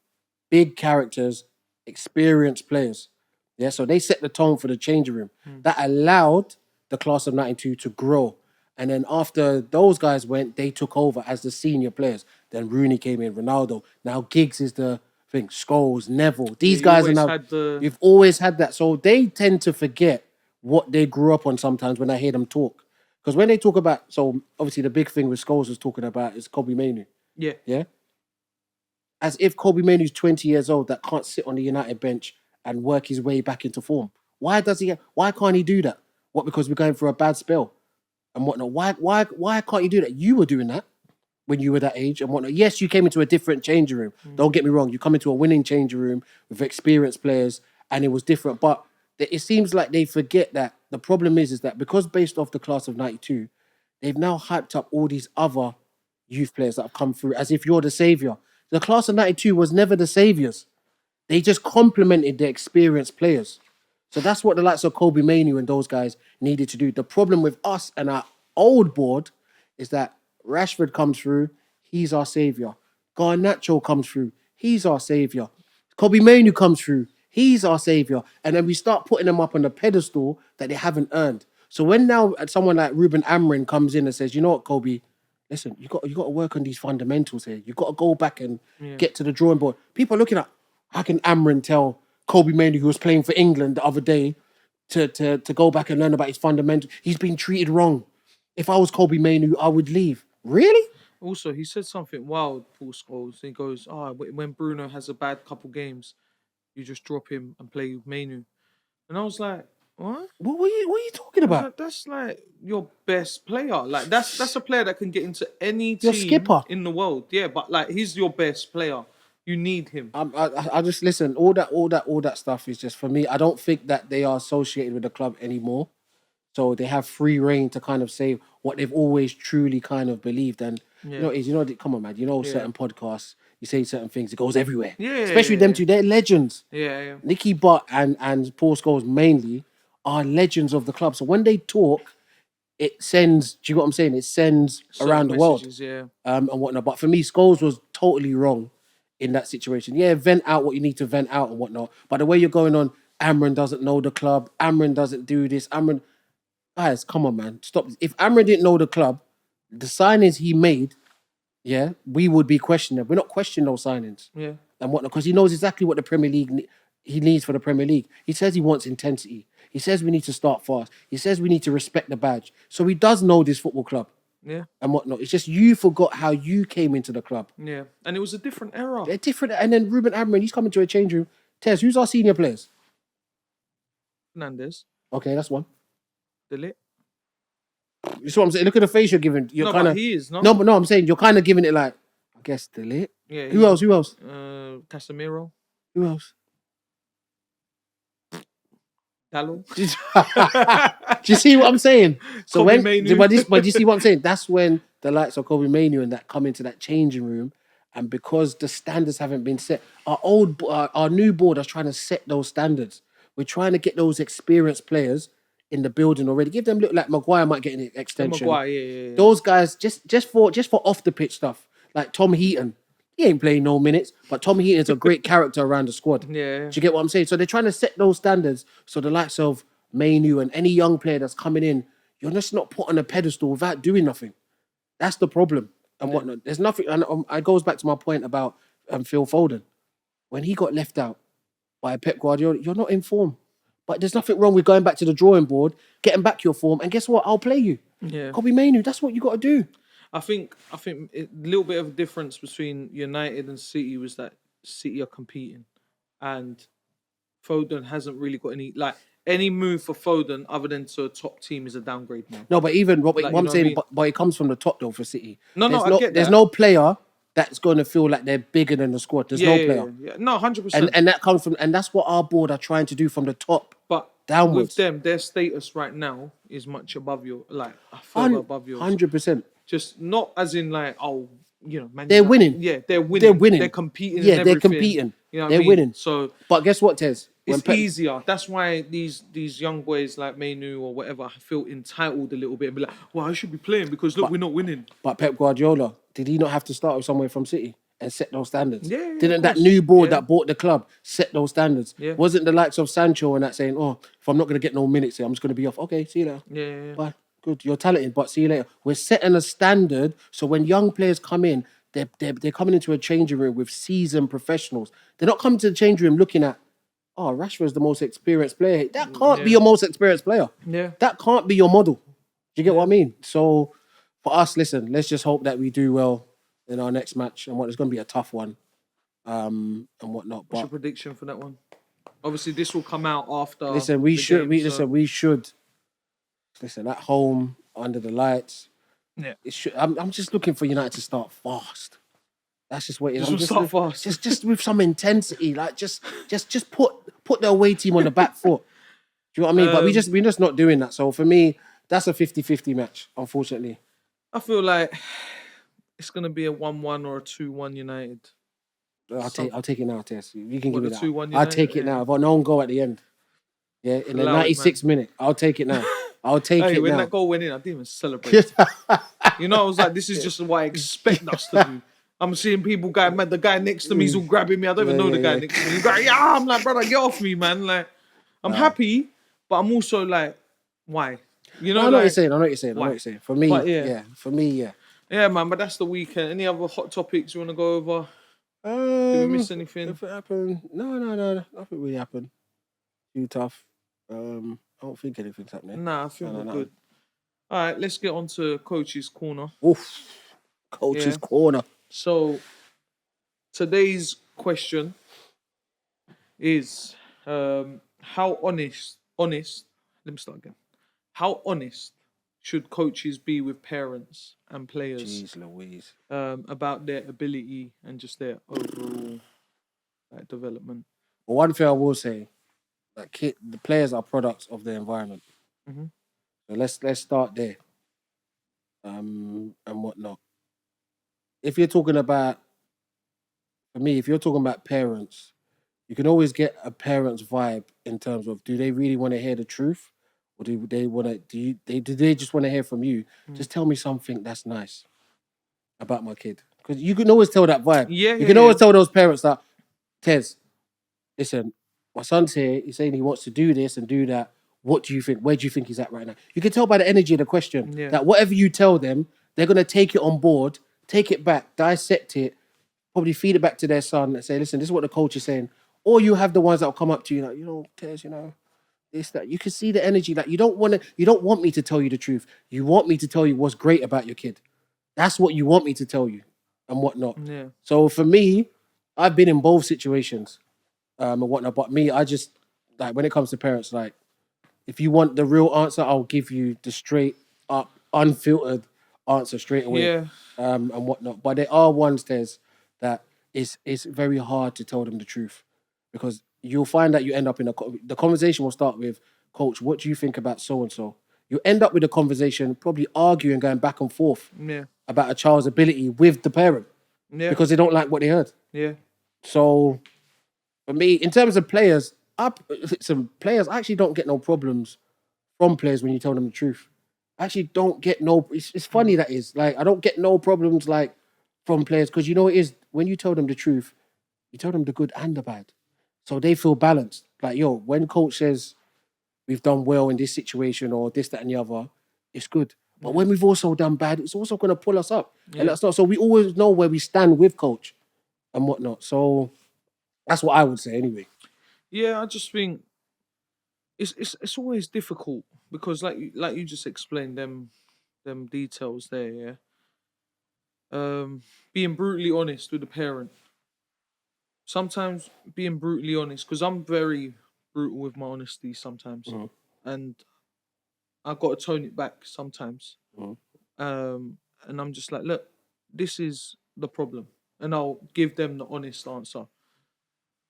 big characters, experienced players. Yeah, so they set the tone for the changing room. That allowed the class of '92 to grow. And then after those guys went, they took over as the senior players. Then Rooney came in, Ronaldo. Now Giggs is the thing, Scholes, Neville. These guys are now. You've always had that. So they tend to forget what they grew up on sometimes when I hear them talk. Because when they talk about, so obviously the big thing with Scholes was talking about is Kobe Mainoo. Yeah. Yeah. As if Kobe Mainoo's 20 years old that can't sit on the United bench and work his way back into form. Why can't he do that? What, because we're going through a bad spell and whatnot? Why can't you do that? You were doing that when you were that age and whatnot. Yes, you came into a different changing room. Don't get me wrong. You come into a winning changing room with experienced players and it was different. But it seems like they forget that the problem is that because based off the class of '92, they've now hyped up all these other youth players that have come through as if you're the savior. The class of '92 was never the saviors. They just complemented the experienced players. So that's what the likes of Kobe Mainoo and those guys needed to do. The problem with us and our old board is that Rashford comes through, he's our savior. Garnacho comes through, he's our savior. Kobe Mainoo comes through, he's our savior. And then we start putting them up on the pedestal that they haven't earned. So when now someone like Ruben Amrin comes in and says, you know what, Kobe, listen, you got to work on these fundamentals here. You got to go back and get to the drawing board. People are looking at how can Amrin tell Kobe Mainoo, who was playing for England the other day, to go back and learn about his fundamentals. He's been treated wrong. If I was Kobe Mainoo, I would leave. Really? Also, he said something wild, Paul Scholes. He goes, when Bruno has a bad couple games, you just drop him and play with Mainoo. And I was like, what? What are you talking about? Like, that's like your best player. Like that's a player that can get into any Your team skipper. in the world. Yeah, but like he's your best player. You need him. I just listen. All that stuff is just for me. I don't think that they are associated with the club anymore. So they have free reign to kind of say what they've always truly kind of believed. And come on, man. Certain podcasts, you say certain things, it goes everywhere. Yeah, especially them two. They're legends. Yeah. Nicky Butt and Paul Scholes mainly are legends of the club. So when they talk, it sends. Do you know what I'm saying? It sends Certain around the world. messages, yeah. And whatnot. But for me, Scholes was totally wrong in that situation. Yeah, vent out what you need to vent out and whatnot. But the way you're going on, Amran doesn't know the club. Amran doesn't do this. Guys, come on, man. Stop. If Amran didn't know the club, the signings he made, yeah, we would be questioning them. We're not questioning those signings. Yeah. And whatnot, because he knows exactly what the Premier League he needs for the Premier League. He says he wants intensity. He says we need to start fast. He says we need to respect the badge. So he does know this football club. Yeah. And whatnot. It's just you forgot how you came into the club. Yeah. And it was a different era. They're different. And then Ruben Amrin, he's coming to a change room. Tez, who's our senior players? Fernandes. Okay, that's one. Delete. You see what I'm saying? Look at the face you're giving. You're kind of. He is, no? No, but no, I'm saying you're kind of giving it like, I guess, delete. Yeah. Who else? Casemiro. Who else? Dallo. Do you see what I'm saying? So Kobe Mainoo. but you see what I'm saying? That's when the likes of Kobe Mainoo and that come into that changing room, and because the standards haven't been set, our new board is trying to set those standards. We're trying to get those experienced players in the building already. Give them look like Maguire might get an extension. Maguire, yeah. Those guys just for off the pitch stuff, like Tom Heaton. He ain't playing no minutes, but Tom Heaton is a great character around the squad. Yeah. Do you get what I'm saying? So they're trying to set those standards so the likes of Mainoo and any young player that's coming in, you're just not put on a pedestal without doing nothing. That's the problem and whatnot. There's nothing, and it goes back to my point about Phil Foden. When he got left out by Pep Guardiola, you're not in form. But there's nothing wrong with going back to the drawing board, getting back your form, and guess what? I'll play you. Yeah. Kobe Mainoo, that's what you got to do. I think a little bit of a difference between United and City was that City are competing, and Foden hasn't really got any. Like any move for Foden other than to a top team is a downgrade now. No, but even what Like, I'm saying, I mean? but it comes from the top though for City. No, There's I get there's that. no player that's going to feel like they're bigger than the squad. There's no player. Yeah. No, 100%. And that comes from, and that's what our board are trying to do from the top But downwards. with them, their status right now is much above your, like, further above yours. 100%. Just not as in like, oh, Man They're United. winning. Yeah, they're winning. They're winning. They're competing. Yeah, and they're everything. competing. You know what they're I mean? winning. So, but guess what, Tez? It's easier. That's why these young boys like Mainu or whatever feel entitled a little bit and be like, well, I should be playing because look, we're not winning. But Pep Guardiola, did he not have to start with somewhere from City and set those standards? Yeah, Didn't that new board that bought the club set those standards? Yeah. Wasn't the likes of Sancho and that saying, oh, if I'm not going to get no minutes here, I'm just going to be off. Okay, see you later. Yeah. Bye. Good, you're talented, but see you later. We're setting a standard so when young players come in, they're coming into a changing room with seasoned professionals. They're not coming to the changing room looking at, oh, Rashford's the most experienced player. That can't be your most experienced player. Yeah. That can't be your model. Do you get what I mean? So for us, listen, let's just hope that we do well in our next match and it's going to be a tough one and whatnot. What's your prediction for that one? Obviously, this will come out after. Listen, we should. Listen, at home under the lights. Yeah. I'm just looking for United to start fast. That's just what it is. Start fast. Just with some intensity, like just put the away team on the back foot. Do you know what I mean? But we're just not doing that. So for me, that's a 50-50 match, unfortunately. I feel like it's gonna be a 1-1 or a 2-1 United. I'll take it now, Tess. You can give me that. 2-1 I'll take it now. If I no one goal at the end. Yeah, in the 96th minute. I'll take it now. I'll take it when now. that goal went in, I didn't even celebrate. I was like, this is just what I expect us to do. I'm seeing people the guy next to me is all grabbing me. I don't even know the guy next to me. He's like, I'm like, brother, get off me, man. Like, I'm happy, but I'm also like, why? I know what you're saying. I know what you're saying. For me, For me, yeah. Yeah, man, but that's the weekend. Any other hot topics you want to go over? Did we miss anything? If it happened, no, nothing really happened. Too tough. I don't think anything's happening. Nah, I think we're good. All right, let's get on to Coach's Corner. Oof. Coach's Corner. So, today's question is, how honest, let me start again. How honest should coaches be with parents and players Jeez Louise. About their ability and just their overall development? Well, one thing I will say, the players are products of their environment. Mm-hmm. So let's start there. And whatnot. If you're talking about, for me, if you're talking about parents, you can always get a parent's vibe in terms of, do they really want to hear the truth, or do they want to? Do they just want to hear from you? Just tell me something that's nice about my kid, because you can always tell that vibe. You can always tell those parents that, Tez, listen, my son's here. He's saying he wants to do this and do that. What do you think? Where do you think he's at right now? You can tell by the energy of the question that whatever you tell them, they're going to take it on board, take it back, dissect it, probably feed it back to their son and say, listen, this is what the coach is saying. Or you have the ones that will come up to you like, Tez, this, that. You can see the energy. Like, you don't want me to tell you the truth. You want me to tell you what's great about your kid. That's what you want me to tell you and whatnot. Yeah. So for me, I've been in both situations and whatnot. But me, I just, like, when it comes to parents, like, if you want the real answer, I'll give you the straight up, unfiltered answer straight away. Yeah. And whatnot. But there are ones, Tez, that it's very hard to tell them the truth, because you'll find that you end up in the conversation will start with, Coach, what do you think about so-and-so? You end up with a conversation probably arguing, going back and forth about a child's ability with the parent because they don't like what they heard. Yeah. So for me, in terms of players, players, I actually don't get no problems from players when you tell them the truth. I actually don't get it's funny that is. Like, I don't get no problems like from players, because it is, when you tell them the truth, you tell them the good and the bad. So they feel balanced. Like, when coach says we've done well in this situation or this, that, and the other, it's good. But when we've also done bad, it's also going to pull us up. Yeah. And that's not. So we always know where we stand with coach and whatnot. So that's what I would say anyway. Yeah, I just think it's always difficult, because like you just explained them details there. Yeah. Being brutally honest with the parent. Sometimes being brutally honest, because I'm very brutal with my honesty sometimes, and I got to tone it back sometimes. And I'm just like, look, this is the problem, and I'll give them the honest answer.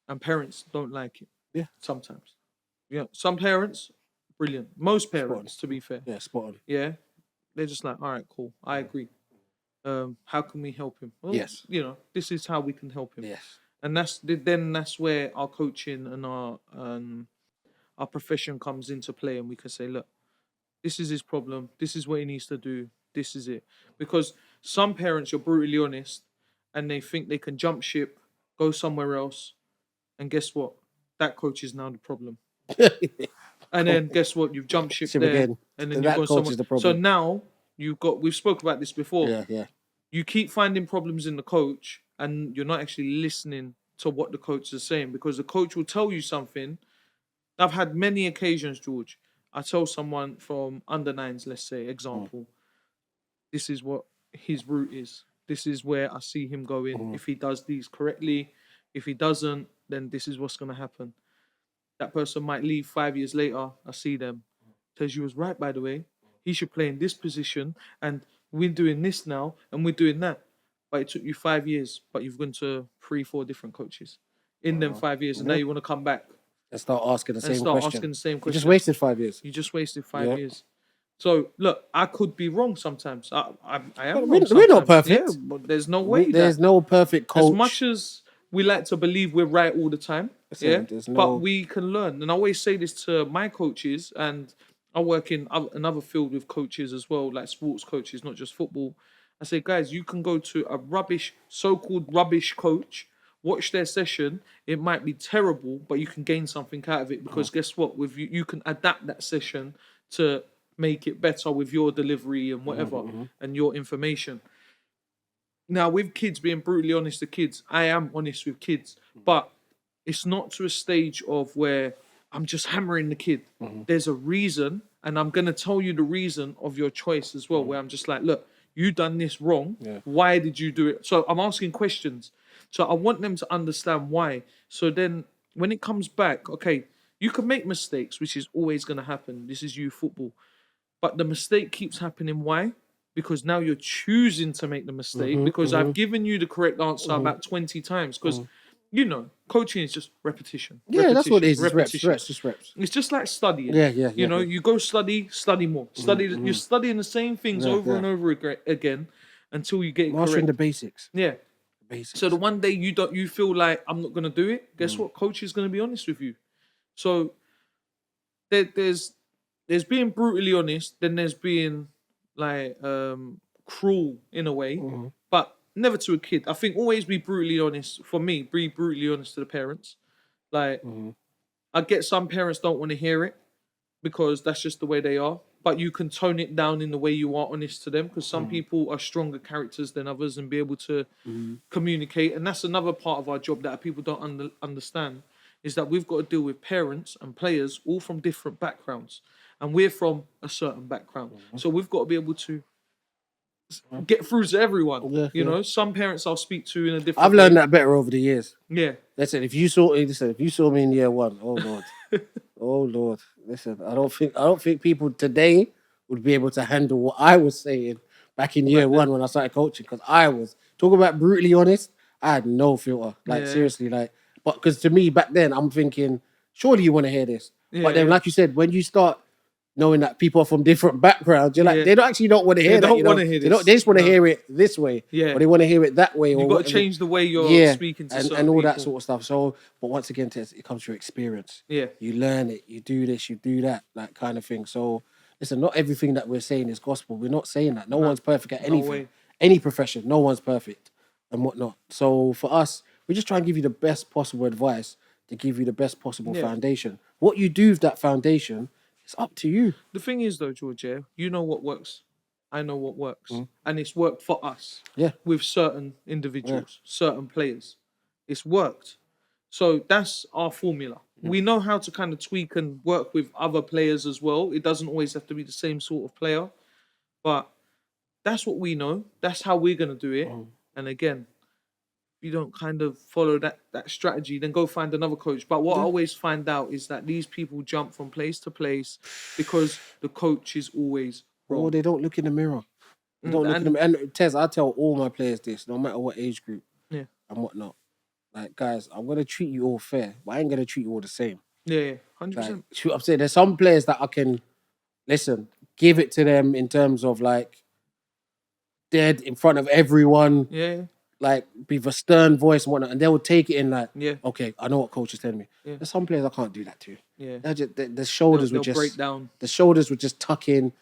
And parents don't like it. Yeah. Sometimes. Yeah. Some parents, brilliant. Most Spot on. parents, to be fair. Yeah, spot on. Yeah. They're just like, all right, cool. I agree. How can we help him? Well, Yes. you know, this is how we can help him. Yes. And that's where our coaching and our profession comes into play, and we can say, look, this is his problem. This is what he needs to do. This is it. Because some parents, you're brutally honest, and they think they can jump ship, go somewhere else, and guess what? That coach is now the problem. And then guess what? You've jumped ship there, again. and then That you've gone coach somewhere. is the problem. So now we've spoke about this before. Yeah. You keep finding problems in the coach, and you're not actually listening to what the coach is saying, because the coach will tell you something. I've had many occasions, George. I tell someone from under nines, let's say, example, this is what his route is. This is where I see him going. If he does these correctly, if he doesn't, then this is what's going to happen. That person might leave 5 years later. I see them. Says, you was right, by the way. He should play in this position, and we're doing this now, and we're doing that. But it took you 5 years, but you've gone to 3-4 different coaches in them 5 years, and now you want to come back And start asking the and same start question. asking the same You question. just wasted 5 years. You just wasted 5 years. So look, I could be wrong sometimes. I am. We're wrong not sometimes. perfect. Yeah, but there's no way. There's no perfect coach. As much as we like to believe we're right all the time, but we can learn. And I always say this to my coaches, and I work in another field with coaches as well, like sports coaches, not just football. I say, guys, you can go to a so-called rubbish coach, watch their session. It might be terrible, but you can gain something out of it, because guess what? With you can adapt that session to make it better with your delivery and whatever and your information. Now, with kids, being brutally honest to kids, I am honest with kids, but it's not to a stage of where I'm just hammering the kid. There's a reason, and I'm going to tell you the reason of your choice as well, where I'm just like, look, you done this wrong. Why did you do it? So I'm asking questions. So I want them to understand why. So then when it comes back, okay, you can make mistakes, which is always going to happen. This is youth football. But the mistake keeps happening. Why? Because now you're choosing to make the mistake, because I've given you the correct answer about 20 times. Because, coaching is just repetition. Yeah, that's what it is. It's Repetition. reps. It's just like studying. Yeah. You go study more. You're studying the same things over and over again until you get it Mastering correct. the basics. Yeah. Basics. So the one day you feel like I'm not gonna do it, guess what? Coach is gonna be honest with you. So there's being brutally honest, then there's being like cruel in a way, but never to a kid. I think always be brutally honest. For me, be brutally honest to the parents. Like I get some parents don't want to hear it because that's just the way they are. But you can tone it down in the way you are honest to them, because some people are stronger characters than others and be able to communicate. And that's another part of our job that people don't understand, is that we've got to deal with parents and players all from different backgrounds. And we're from a certain background. So we've got to be able to get through to everyone. You know, some parents I'll speak to in a different I've learned that better over the years. Yeah. Listen, if you saw me in year one, oh Lord. Oh Lord. Listen, I don't think people today would be able to handle what I was saying back in year one when I started coaching, because I was talking about brutally honest. I had no filter. Seriously, but because to me back then I'm thinking, surely you want to hear this. But then, like you said, when you start knowing that people are from different backgrounds, you're like, they don't actually want to hear that. They don't want to hear this. They just want to hear it this way. Yeah. Or they want to hear it that way. You've got to change the way you're speaking to certain and all people. that sort of stuff. So, but once again, it comes through experience. Yeah. You learn it. You do this. You do that. That kind of thing. So, listen, not everything that we're saying is gospel. We're not saying that. No one's perfect at anything. way. Any profession. No one's perfect and whatnot. So, for us, we just try and give you the best possible advice to give you the best possible foundation. What you do with that foundation, it's up to you. The thing is, though, George, you know what works. I know what works. And it's worked for us. Yeah. With certain individuals, certain players. It's worked. So that's our formula. We know how to kind of tweak and work with other players as well. It doesn't always have to be the same sort of player. But that's what we know. That's how we're going to do it. And again, you don't kind of follow that strategy, then go find another coach. But what I always find out is that these people jump from place to place because the coach is always Or wrong. they don't look in the mirror. They don't look in the mirror. And Tez, I tell all my players this, no matter what age group and whatnot. Like, guys, I'm gonna treat you all fair, but I ain't gonna treat you all the same. Yeah, 100%. Like, I'm saying there's some players that I can give it to them in terms of like dead in front of everyone. Yeah. Like with a stern voice and whatnot, and they will take it in like, Yeah. okay, I know what coach is telling me. Yeah. There's some players I can't do that to. Yeah. Just, the shoulders They'll would just break down. The shoulders would just tuck in.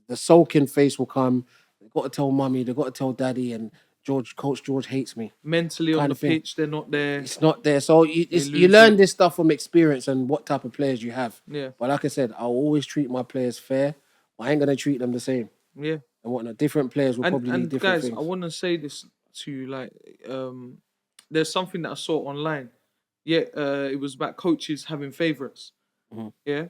The sulking face will come. They've got to tell mummy. They've got to tell daddy. And Coach George hates me. Mentally on the pitch, they're not there. It's not there. So you learn this stuff from experience and what type of players you have. Yeah. But like I said, I'll always treat my players fair. But I ain't gonna treat them the same. Yeah. And whatnot. Different players will probably need different guys, things. I want to say this to you, like, there's something that I saw online. Yeah, it was about coaches having favorites. Mm-hmm. Yeah,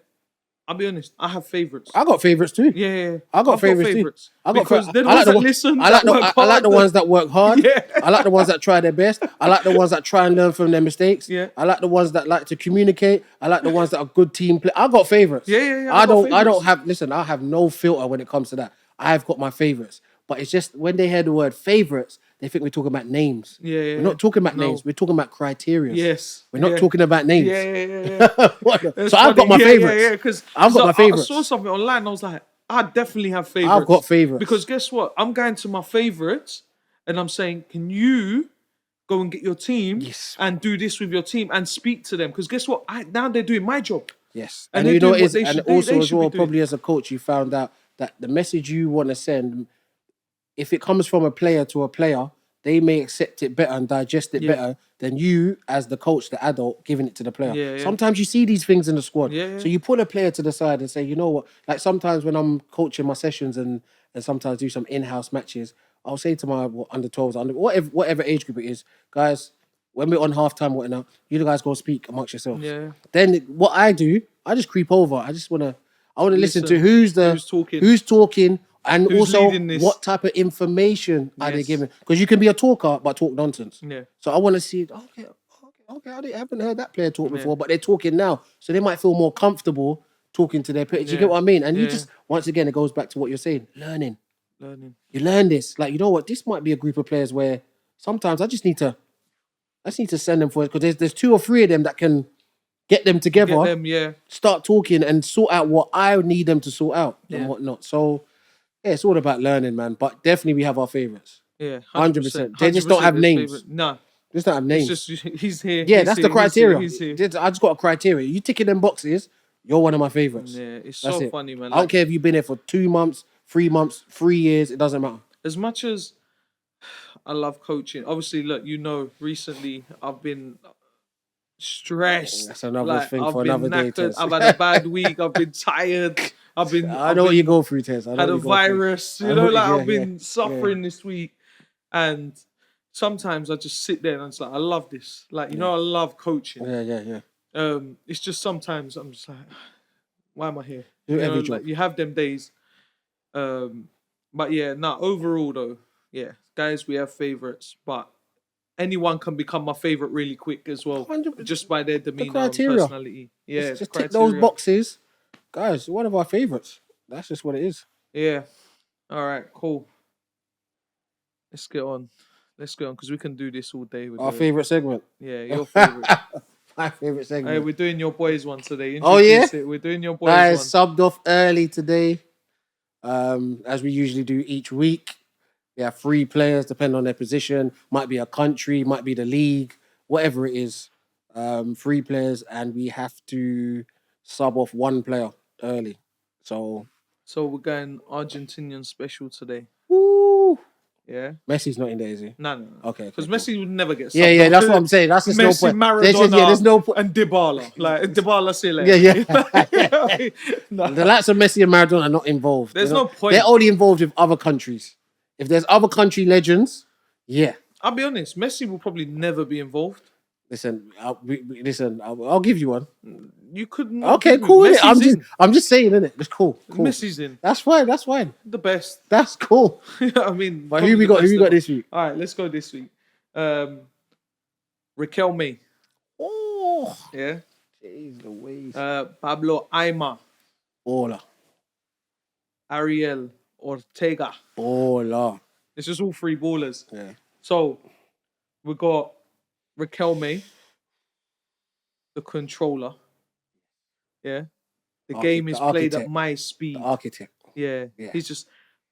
I'll be honest, I have favorites. I got favorites too. Yeah. I got favorites too. Because they're the ones that listen. I like the ones that work hard. Yeah. I like the ones that try their best. I like the ones that try and learn from their mistakes. Yeah. I like the ones that like to communicate. I like the ones that are good team play. I got favorites. Yeah. I don't have. Listen, I have no filter when it comes to that. I've got my favorites. But it's just when they hear the word favorites, they think we're talking about names. Yeah. We're not talking about names. We're talking about criteria. Yes. We're not talking about names. Yeah. So I've got my favorites. Yeah, because I've got my favorites. I saw something online and I was like, I definitely have favorites. I've got favorites. Because guess what? I'm going to my favorites and I'm saying, can you go and get your team and do this with your team and speak to them? Because guess what? Now they're doing my job. Yes. And you know what is, they and should also they as should well, be doing. probably as a coach, you found out that the message you want to send, if it comes from a player to a player, they may accept it better and digest it better than you as the coach, the adult, giving it to the player. Yeah. Sometimes you see these things in the squad. Yeah. So you pull a player to the side and say, you know what? Like sometimes when I'm coaching my sessions and sometimes do some in-house matches, I'll say to my under 12s, whatever age group it is, guys, when we're on halftime, whatnot, you guys go speak amongst yourselves. Yeah. Then what I do, I just creep over. I want to listen to who's talking, and who's also leading this. what type of information are they giving? Because you can be a talker but talk nonsense. Yeah. So I want to see. Okay. I haven't heard that player talk before, but they're talking now, so they might feel more comfortable talking to their players. Do you get what I mean? And you just once again, it goes back to what you're saying: learning. You learn this. Like, you know what? This might be a group of players where sometimes I just need to send them for it because there's 2 or 3 of them that can get them together, start talking and sort out what I need them to sort out and whatnot. So, yeah, it's all about learning, man. But definitely we have our favourites. Yeah, 100%. They just don't have names. No. Just don't have names. It's just, he's here. Yeah, that's the criteria. He's here. I just got a criteria. You ticking them boxes, you're one of my favourites. Yeah, it's so funny, man. I don't care if you've been here for 2 months, 3 months, 3 years, it doesn't matter. As much as I love coaching, obviously, look, recently I've been stressed. That's another thing for another day, Tez. I've had a bad week. I've been tired. I know what you go through, Tez. I had a virus. I've been suffering this week. And sometimes I just sit there and it's like, I love this. Like, I love coaching. Yeah. It's just sometimes I'm just like, why am I here? Like, you have them days. But yeah, overall though, yeah, guys, we have favorites, but anyone can become my favorite really quick as well, 100%. Just by their demeanor and personality. Yeah, just tick those boxes, guys. One of our favorites. That's just what it is. Yeah. All right. Cool. Let's get on because we can do this all day. With our favorite segment. Yeah, your favorite. My favorite segment. Hey, we're doing your boys one today. Oh yeah, we're doing your boys guys, one. Subbed off early today, as we usually do each week. We have 3 players, depending on their position. Might be a country, might be the league, whatever it is. 3 players, and we have to sub off 1 player early. So we're going Argentinian special today. Woo! Yeah. Messi's not in there, is he? No. Okay. Because Messi would never get subbed. Yeah, that's what I'm saying. That's just Messi, no point. Maradona, there's no point. And Dybala. Like, Dybala, see you later. Yeah. No. The likes of Messi and Maradona are not involved. There's no point. They're only involved with other countries. If there's other country legends, yeah. I'll be honest, Messi will probably never be involved. Listen, I'll give you one. You couldn't. Okay, cool. I'm just saying, innit? It's cool. Messi's in. That's fine. The best. That's cool. I mean, but who we got this week? All right, let's go this week. Riquelme. Oh, Yeah. jeez Louise. Pablo Aimar. Baller. Ariel Ortega. Baller. It's just all three ballers. Yeah. So we got Riquelme, the controller. Yeah. The game is played at my speed. The architect. Yeah. Yeah. He's just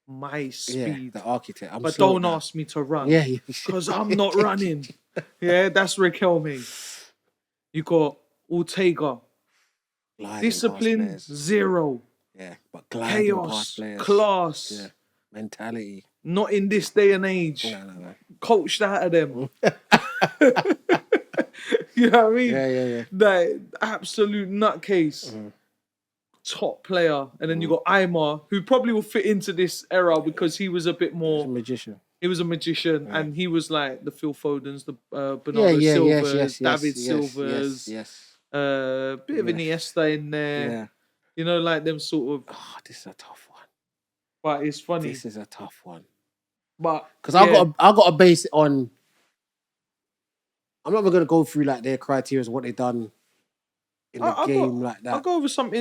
my speed. Yeah, the architect. But don't ask me to run. Yeah. Because I'm not running. Yeah, that's Riquelme. You got Ortega. Gliding Discipline, zero. Yeah, but gliding past Chaos, players. class. Yeah, mentality. Not in this day and age. No. Coached out of them. You know what I mean? Yeah. That absolute nutcase. Top player. And then you got Aymar, who probably will fit into this era because he was a bit more... He's a magician. He was a magician, and he was like the Phil Fodens, the Bernardo Silvas, David Silvas. Yes. Bit of Iniesta in there. Yeah. You know, like them sort of... Oh, this is a tough one. But it's funny. This is a tough one. But because I got to base it on... I'm not even going to go through like their criteria as what they done in the game like that. I'll go over some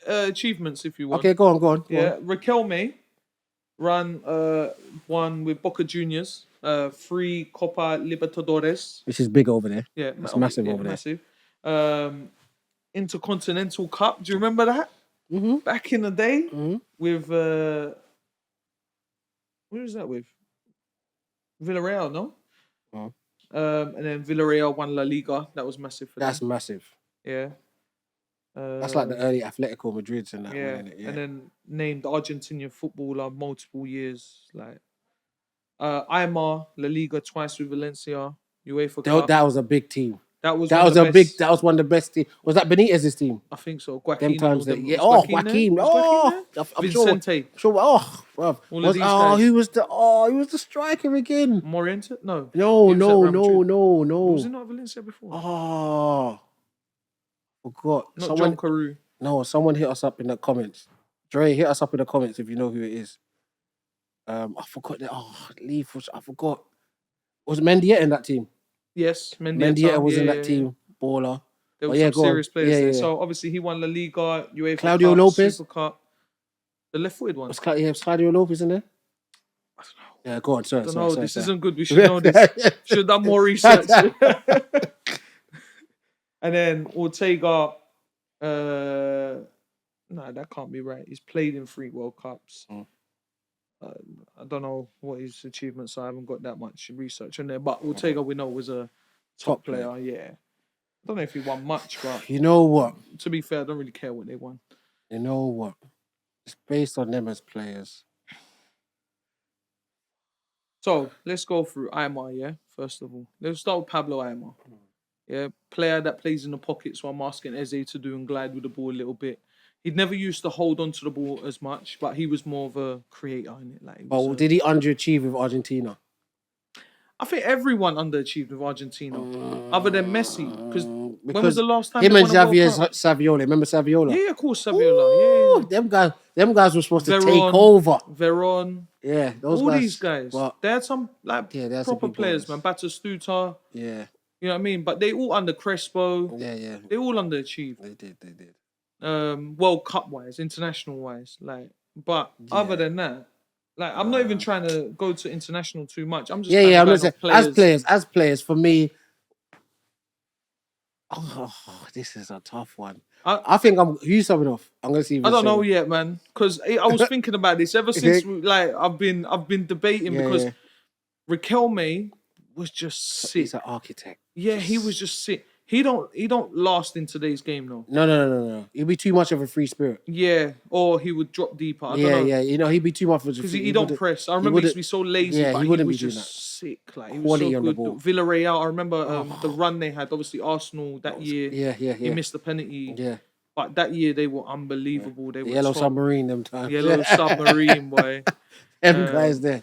achievements if you want. Okay, go on. Yeah, Riquelme ran one with Boca Juniors, 3 Copa Libertadores. Which is big over there. Yeah, it's massive over there. Massive. Intercontinental Cup. Do you remember that? Mm-hmm. Back in the day with who was that with? Villarreal, no? Oh. And then Villarreal won La Liga. That was massive for them. That's massive. Yeah. That's like the early Atletico Madrids and that. Yeah. One, yeah. And then named Argentinian footballer multiple years. Like Aymar, La Liga twice with Valencia, UEFA Cup. That was a big team. That was one of the best teams. Was that Benitez's team? I think so. Joaquin. Them times Joaquin. Vicente. Sure. Bruv. Who was the striker again? Moriente? No. No. Was he not Valencia before? Oh. Forgot. Not John Carew. No, someone hit us up in the comments. Dre, hit us up in the comments if you know who it is. I forgot that. I forgot. Was Mendieta in that team? Yes, Mendieta was in that team. Baller. There were some serious players there. So obviously he won La Liga, UEFA Claudio Cup, Lopez. Super Cup. The left-footed one. Was Claudio Lopez in there? I don't know. Yeah, go on. Sorry. This isn't good. We should know this. Should have done more research. And then Ortega. No, that can't be right. He's played in 3 World Cups. I don't know what his achievements are. I haven't got that much research in there. But Ortega, we know, was a top player. Yeah. I don't know if he won much, but... You know what? To be fair, I don't really care what they won. You know what? It's based on them as players. So, let's go through Aymar, yeah? First of all. Let's start with Pablo Aymar. Yeah, player that plays in the pocket, so I'm asking Eze to do and glide with the ball a little bit. He'd never used to hold on to the ball as much, but he was more of a creator in it. Like, did he underachieve with Argentina? I think everyone underachieved with Argentina, other than Messi. Because when was the last time him and Saviola? Remember Saviola? Yeah, of course, Saviola. Yeah. Them guys were supposed to take over. Veron. Yeah, all these guys. They had some proper players, man. Batistuta. Yeah. You know what I mean? But they all under Crespo. Yeah. They all underachieved. They did. World Cup wise, international wise, other than that, I'm not even trying to go to international too much. I'm just I'm gonna say as players for me. Oh, this is a tough one. I think who's subbing off? I'm gonna see. I don't know yet, man, because I was thinking about this ever since. I've been debating because Riquelme was just sick. He's an architect. Yeah, he was just sick. He don't last in today's game though. No. He'd be too much of a free spirit. Yeah, or he would drop deeper. I don't know. Yeah. You know, he'd be too much of a because he don't press. I remember he used to be so lazy. Yeah, but he wouldn't was be doing just that. Sick. Like he Quality was so on the good. ball. Villarreal. I remember the run they had. Obviously Arsenal that year. Yeah. He missed the penalty. Yeah. But that year they were unbelievable. Yeah. They were Yellow Submarine them times. Yellow Submarine, boy. Them guys there.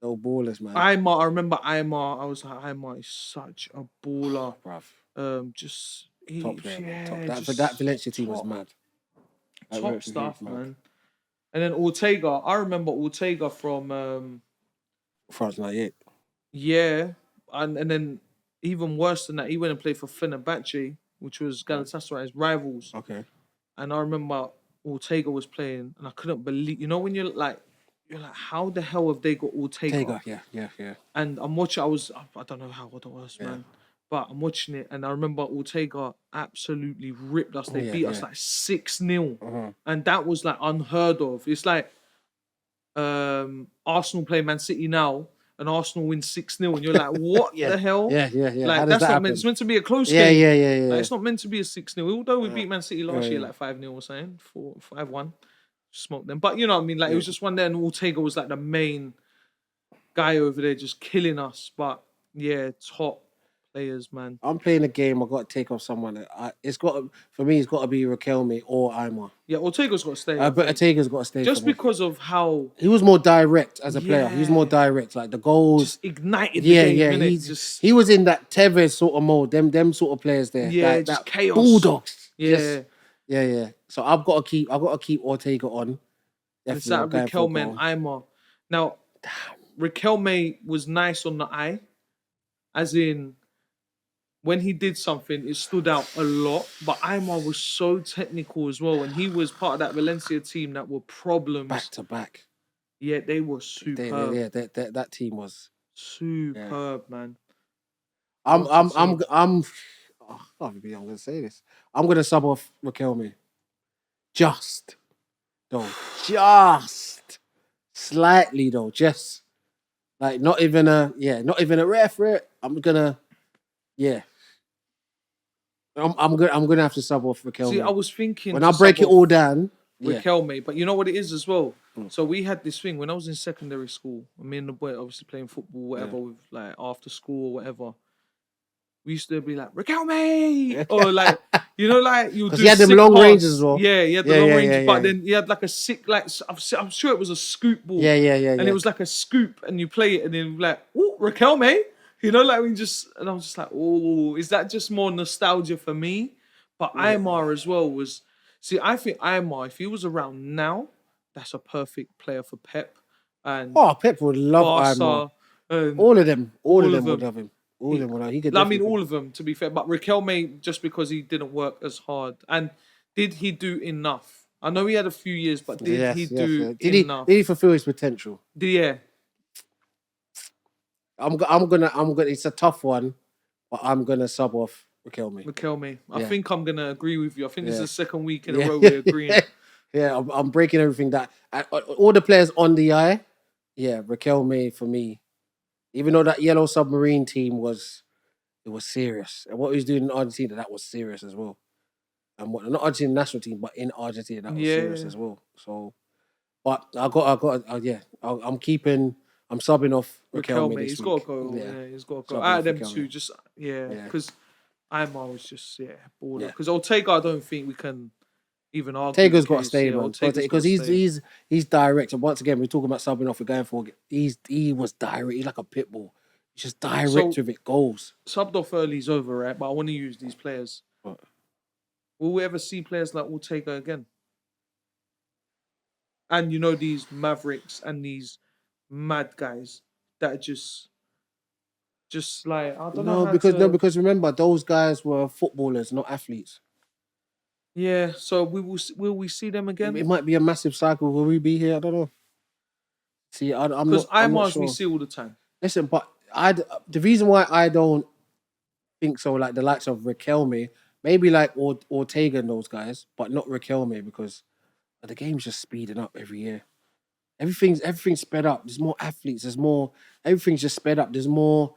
No ballers, man. Aymar. I remember Aymar. I was like, Aymar is such a baller. Bruv. Just top player. That Valencia team was mad. Top stuff, man. And then Ortega. I remember Ortega from France '98. Yeah, and then even worse than that, he went and played for Fenerbahce, which was Galatasaray's rivals. Okay. And I remember Ortega was playing, and I couldn't believe. You know when you're like, how the hell have they got Ortega? Yeah. And I'm watching. I don't know how old I was, man. But I'm watching it, and I remember Ortega absolutely ripped us. They beat us like 6-0, and that was like unheard of. It's like Arsenal play Man City now, and Arsenal win 6-0, and you're like, what the hell? Yeah. Like How does that's that not meant. happen? It's meant to be a close game. Yeah. Like, it's not meant to be a 6-0. Although we beat Man City last year like 5-0 or something, 5-1, smoked them. But you know what I mean? Like it was just one day, and Ortega was like the main guy over there, just killing us. But yeah, top players, man. I'm playing a game. I got to take off someone. It's got for me. It's got to be Riquelme or Aymar. Yeah, Ortega's got to stay. But Ortega's got to stay. Just because of how he was more direct as a player. He was more direct. Like the goals just ignited. The game, he was in that Tevez sort of mode. Them sort of players there. Yeah, that, just that chaos. Bulldogs. Yeah. Yeah. So I've got to keep Ortega on. It's that Riquelme and Aymar. Now, Riquelme was nice on the eye, as in when he did something, it stood out a lot. But Aymar was so technical as well, and he was part of that Valencia team that were problems back to back. Yeah, they were superb. That team was superb, man. I'm going to say this. I'm going to sub off Riquelme. Just slightly though. Just like not even a ref for it. I'm gonna have to sub off Riquelme. See, I was thinking when I break it all down, Riquelme, but you know what it is as well. So we had this thing when I was in secondary school. Me and the boy obviously playing football, whatever, with like after school or whatever. We used to be like Riquelme, or like you know, like you do. He had them long ranges as well. Yeah, he had the long ranges, but then he had like a sick, like I'm sure it was a scoop ball. Yeah. And it was like a scoop, and you play it, and then like, oh, Riquelme, you know, like and I was just like, oh, is that just more nostalgia for me? But Aymar as well was. See, I think Aymar, if he was around now, that's a perfect player for Pep. And Pep would love Aymar. All of them would love him. All of them, to be fair. But Riquelme, just because he didn't work as hard. And did he do enough? I know he had a few years, but did he do enough? Did he fulfill his potential? Yeah. I'm gonna. It's a tough one, but I'm gonna sub off Riquelme. I think I'm gonna agree with you. I think this is the second week in a row we're agreeing. Yeah, I'm breaking everything that all the players on the eye. Yeah, Riquelme for me. Even though that yellow submarine team was serious, and what he was doing in Argentina, that was serious as well. And not Argentina national team, but in Argentina, that was serious as well. So, but I'm subbing off Riquelme. He's got to go. Yeah, he's got to go. Out of them two, because Aymar was just baller. Because Ortega, I don't think we can even argue. Ortega's got to stay, man. Because he's direct. And once again, we're talking about subbing off. We're going for. He was direct. He's like a pit bull. He's just direct with it. Goals. Subbed off early is over, right? But I want to use these players. What? Will we ever see players like Ortega again? And you know these mavericks and these mad guys that just like I don't know. Because remember those guys were footballers, not athletes. Yeah, so will we see them again? It might be a massive cycle. Will we be here? I don't know. See, I'm not. Because Aymar we see all the time. Listen, but the reason why I don't think so, like the likes of Riquelme, maybe like Ortega and those guys, but not Riquelme because the game's just speeding up every year. Everything's sped up. There's more athletes. There's more. Everything's just sped up. There's more.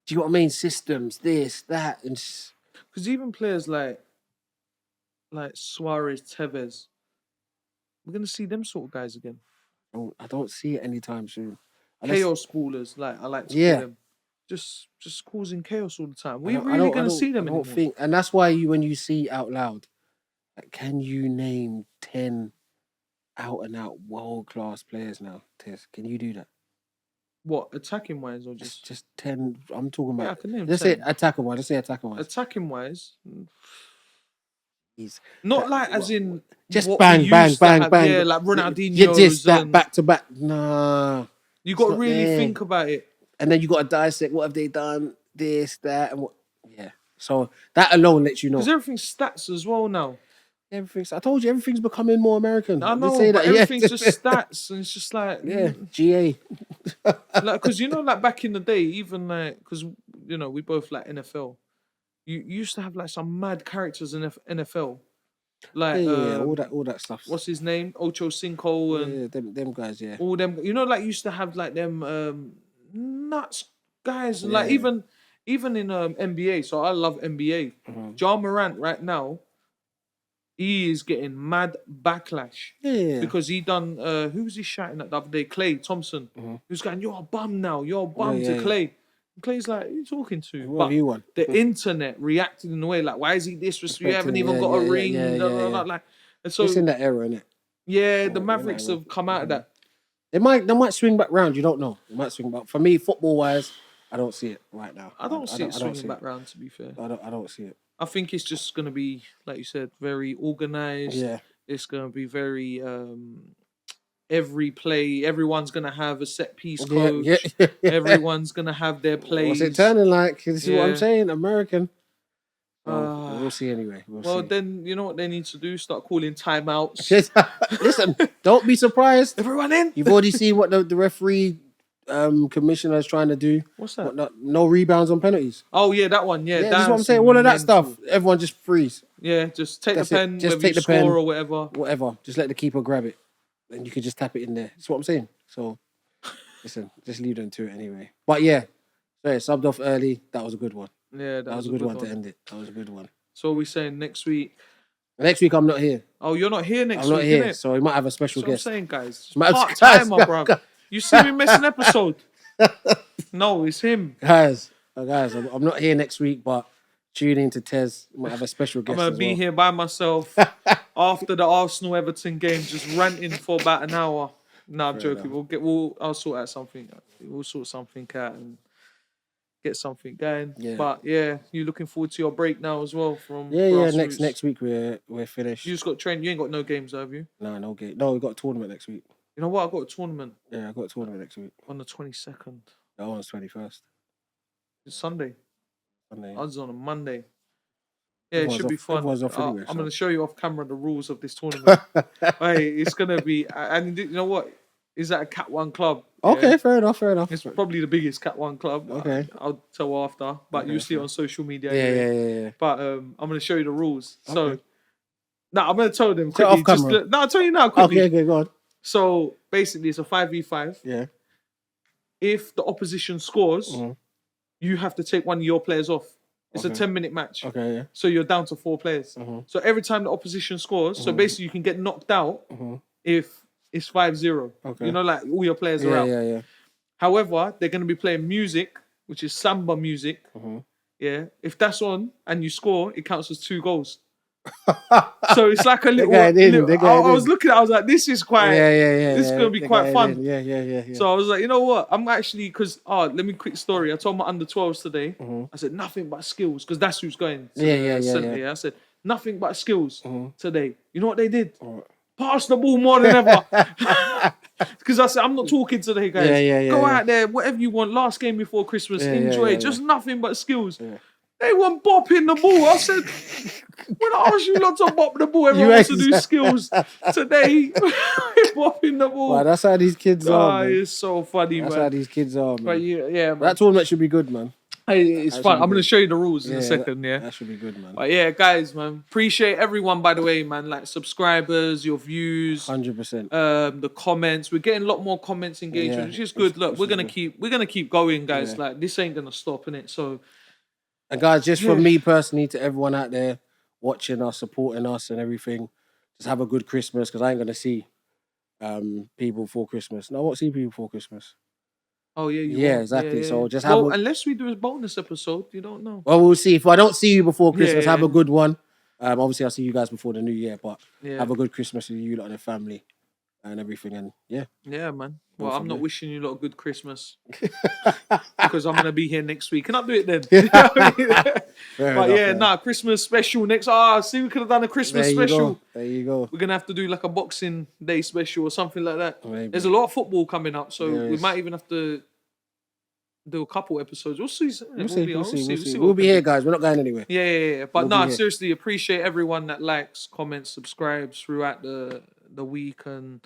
Do you know what I mean? Systems, this, that, and because even players like Suarez, Tevez, we're gonna see them sort of guys again. I don't see it anytime soon. Chaos ballers, like I like to call them, just causing chaos all the time. We're really gonna see them anymore. And that's why when you see out loud, like, can you name 10 out and out world class players now, Tez? Can you do that? What, attacking wise or just 10? I'm talking about. Yeah, I can name let's 10. say attacking wise. Attacking wise. Not like as in just bang. Yeah, like Ronaldinho. Just that back to back. Nah. You got to really think about it. And then you got to dissect what have they done. this, that, and what. Yeah. So that alone lets you know. Because everything's stats as well now. I told you, everything's becoming more American. I did know, say but that. everything's just stats, and it's just like, Yeah, GA. like, because like back in the day, even like, because we both like NFL. You used to have like some mad characters in NFL, like Yeah, all that stuff. what's his name, Ocho Cinco, and them guys. Yeah, all them. Like used to have like them nuts guys, and like Yeah. even in NBA. So I love NBA. John Morant right now, he is getting mad backlash. Yeah. Because he done who was he shouting at the other day? Clay Thompson. He was going, "You're a bum now. You're a bum," to Clay. And Clay's like, "Who are you talking to?" What have you won? The internet reacted in a way like, "Why is he disrespectful? You haven't even got a ring." Like, and so it's in that era, innit? Yeah, the Mavericks have come out of that. They might swing back round. You don't know. They might swing back. For me, football wise, I don't see it right now. I don't see it swinging back round. To be fair, I don't see it. I think it's just gonna be, like you said, very organized. Yeah. It's gonna be very every play. Everyone's gonna have a set piece coach. Yeah. Everyone's gonna have their plays. What's it turning like? This is what I'm saying. American. We'll see anyway. We'll see. Then you know what they need to do? Start calling timeouts. Listen, don't be surprised. Everyone in. You've already seen what the referee commissioner is trying to do. What's that? No rebounds on penalties. Oh yeah, that one. Yeah, that's what I'm saying. All of that stuff. Everyone just freeze. Yeah, just take the pen. Just take the pen or whatever. Whatever. Just let the keeper grab it, and you can just tap it in there. That's what I'm saying. So, listen, just leave them to it anyway. But yeah, sorry, subbed off early. That was a good one. Yeah, that was a good one to end it. That was a good one. So we're saying next week. Next week I'm not here. Oh, you're not here next week? I'm not here, innit? so we might have a special guest. I'm saying, guys. Part-timer, bro. You see me miss an episode? No, it's him. Guys, I'm not here next week, but tune in to Tez. We might have a special guest. I'm going to be here by myself after the Arsenal-Everton game, just ranting for about an hour. No, I'm joking. I'll sort out something. We'll sort something out and get something going. Yeah. But yeah, you looking forward to your break now as well from grassroots? Next week we're finished. You just got trained. You ain't got no games, have you? No game. No, we've got a tournament next week. You know what? I've got a tournament. Yeah, I've got a tournament next week. On the 22nd. No, on the 21st. It's Sunday. Sunday. Odds on a Monday. Yeah, it should be fun. I'm going to show you off camera the rules of this tournament. Hey, it's going to be... And you know what? Is that a Cat 1 club? Okay, fair enough. It's probably the biggest Cat 1 club. Okay. I'll tell after, but you'll see it on social media. Yeah. But I'm going to show you the rules. Okay. So, I'm going to tell them quickly. I'll tell you now quickly. Okay, go on. So, basically, it's a 5v5. Yeah. If the opposition scores, you have to take one of your players off. It's a 10-minute match. Okay, yeah. So you're down to 4 players. So every time the opposition scores, so basically you can get knocked out if it's 5-0. Okay. You know, like all your players are out. Yeah. However, they're going to be playing music, which is samba music. Yeah. If that's on and you score, it counts as 2 goals. So it's like a little. I was looking at it, I was like, this is quite. Yeah. This is going to be quite fun. Yeah. So I was like, you know what? I'm actually, because, let me quick story. I told my under 12s today. I said, nothing but skills, because that's who's going. Yeah. I said, nothing but skills today. You know what they did? Pass the ball more than ever. Because I said, I'm not talking today, guys. Go out there, whatever you want. Last game before Christmas, enjoy it. Just nothing but skills. They weren't bopping the ball. I said, when I asked you not to bop the ball, everyone wants to do skills. Today, bopping the ball. Wow, that's how these kids are, man. It's so funny, That's man. how these kids are, man. But yeah, man. That tournament should be good, man. Hey, it's fun. I'm going to show you the rules in a second, That should be good, man. But yeah, guys, man. Appreciate everyone, by the way, man. Like, subscribers, your views. 100%. The comments. We're getting a lot more comments, engagement, which is good. Look, we're gonna keep going, guys. Like, this ain't gonna stop, innit? So, and guys, just from me personally to everyone out there watching us, supporting us and everything, just have a good Christmas, because I ain't gonna see people before Christmas. No, I won't see people before Christmas. Oh yeah, exactly. So just have unless we do a bonus episode, you don't know. Well, we'll see. If I don't see you before Christmas, have a good one. Obviously I'll see you guys before the new year, but have a good Christmas with you lot and the family and everything. And yeah, man. Well, I'm not wishing you lot a good Christmas because I'm gonna be here next week. Can I do it then? Christmas special next. See, we could have done a Christmas special. There you go. We're gonna have to do like a Boxing Day special or something like that. Maybe. There's a lot of football coming up, so we might even have to do a couple episodes. We'll see. We'll see. We'll be here, guys. We're not going anywhere. Yeah. But no, seriously, appreciate everyone that likes, comments, subscribes throughout the week. And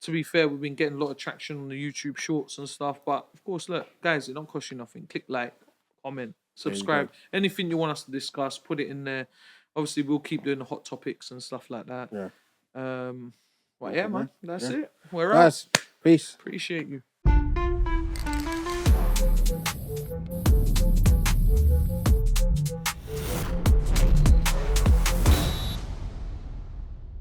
to be fair, we've been getting a lot of traction on the YouTube shorts and stuff. But of course, look, guys, it don't cost you nothing. Click like, comment, subscribe. Anything you want us to discuss, put it in there. Obviously, we'll keep doing the hot topics and stuff like that. Yeah. Well, yeah, man. That's it. We're out. Peace. Appreciate you.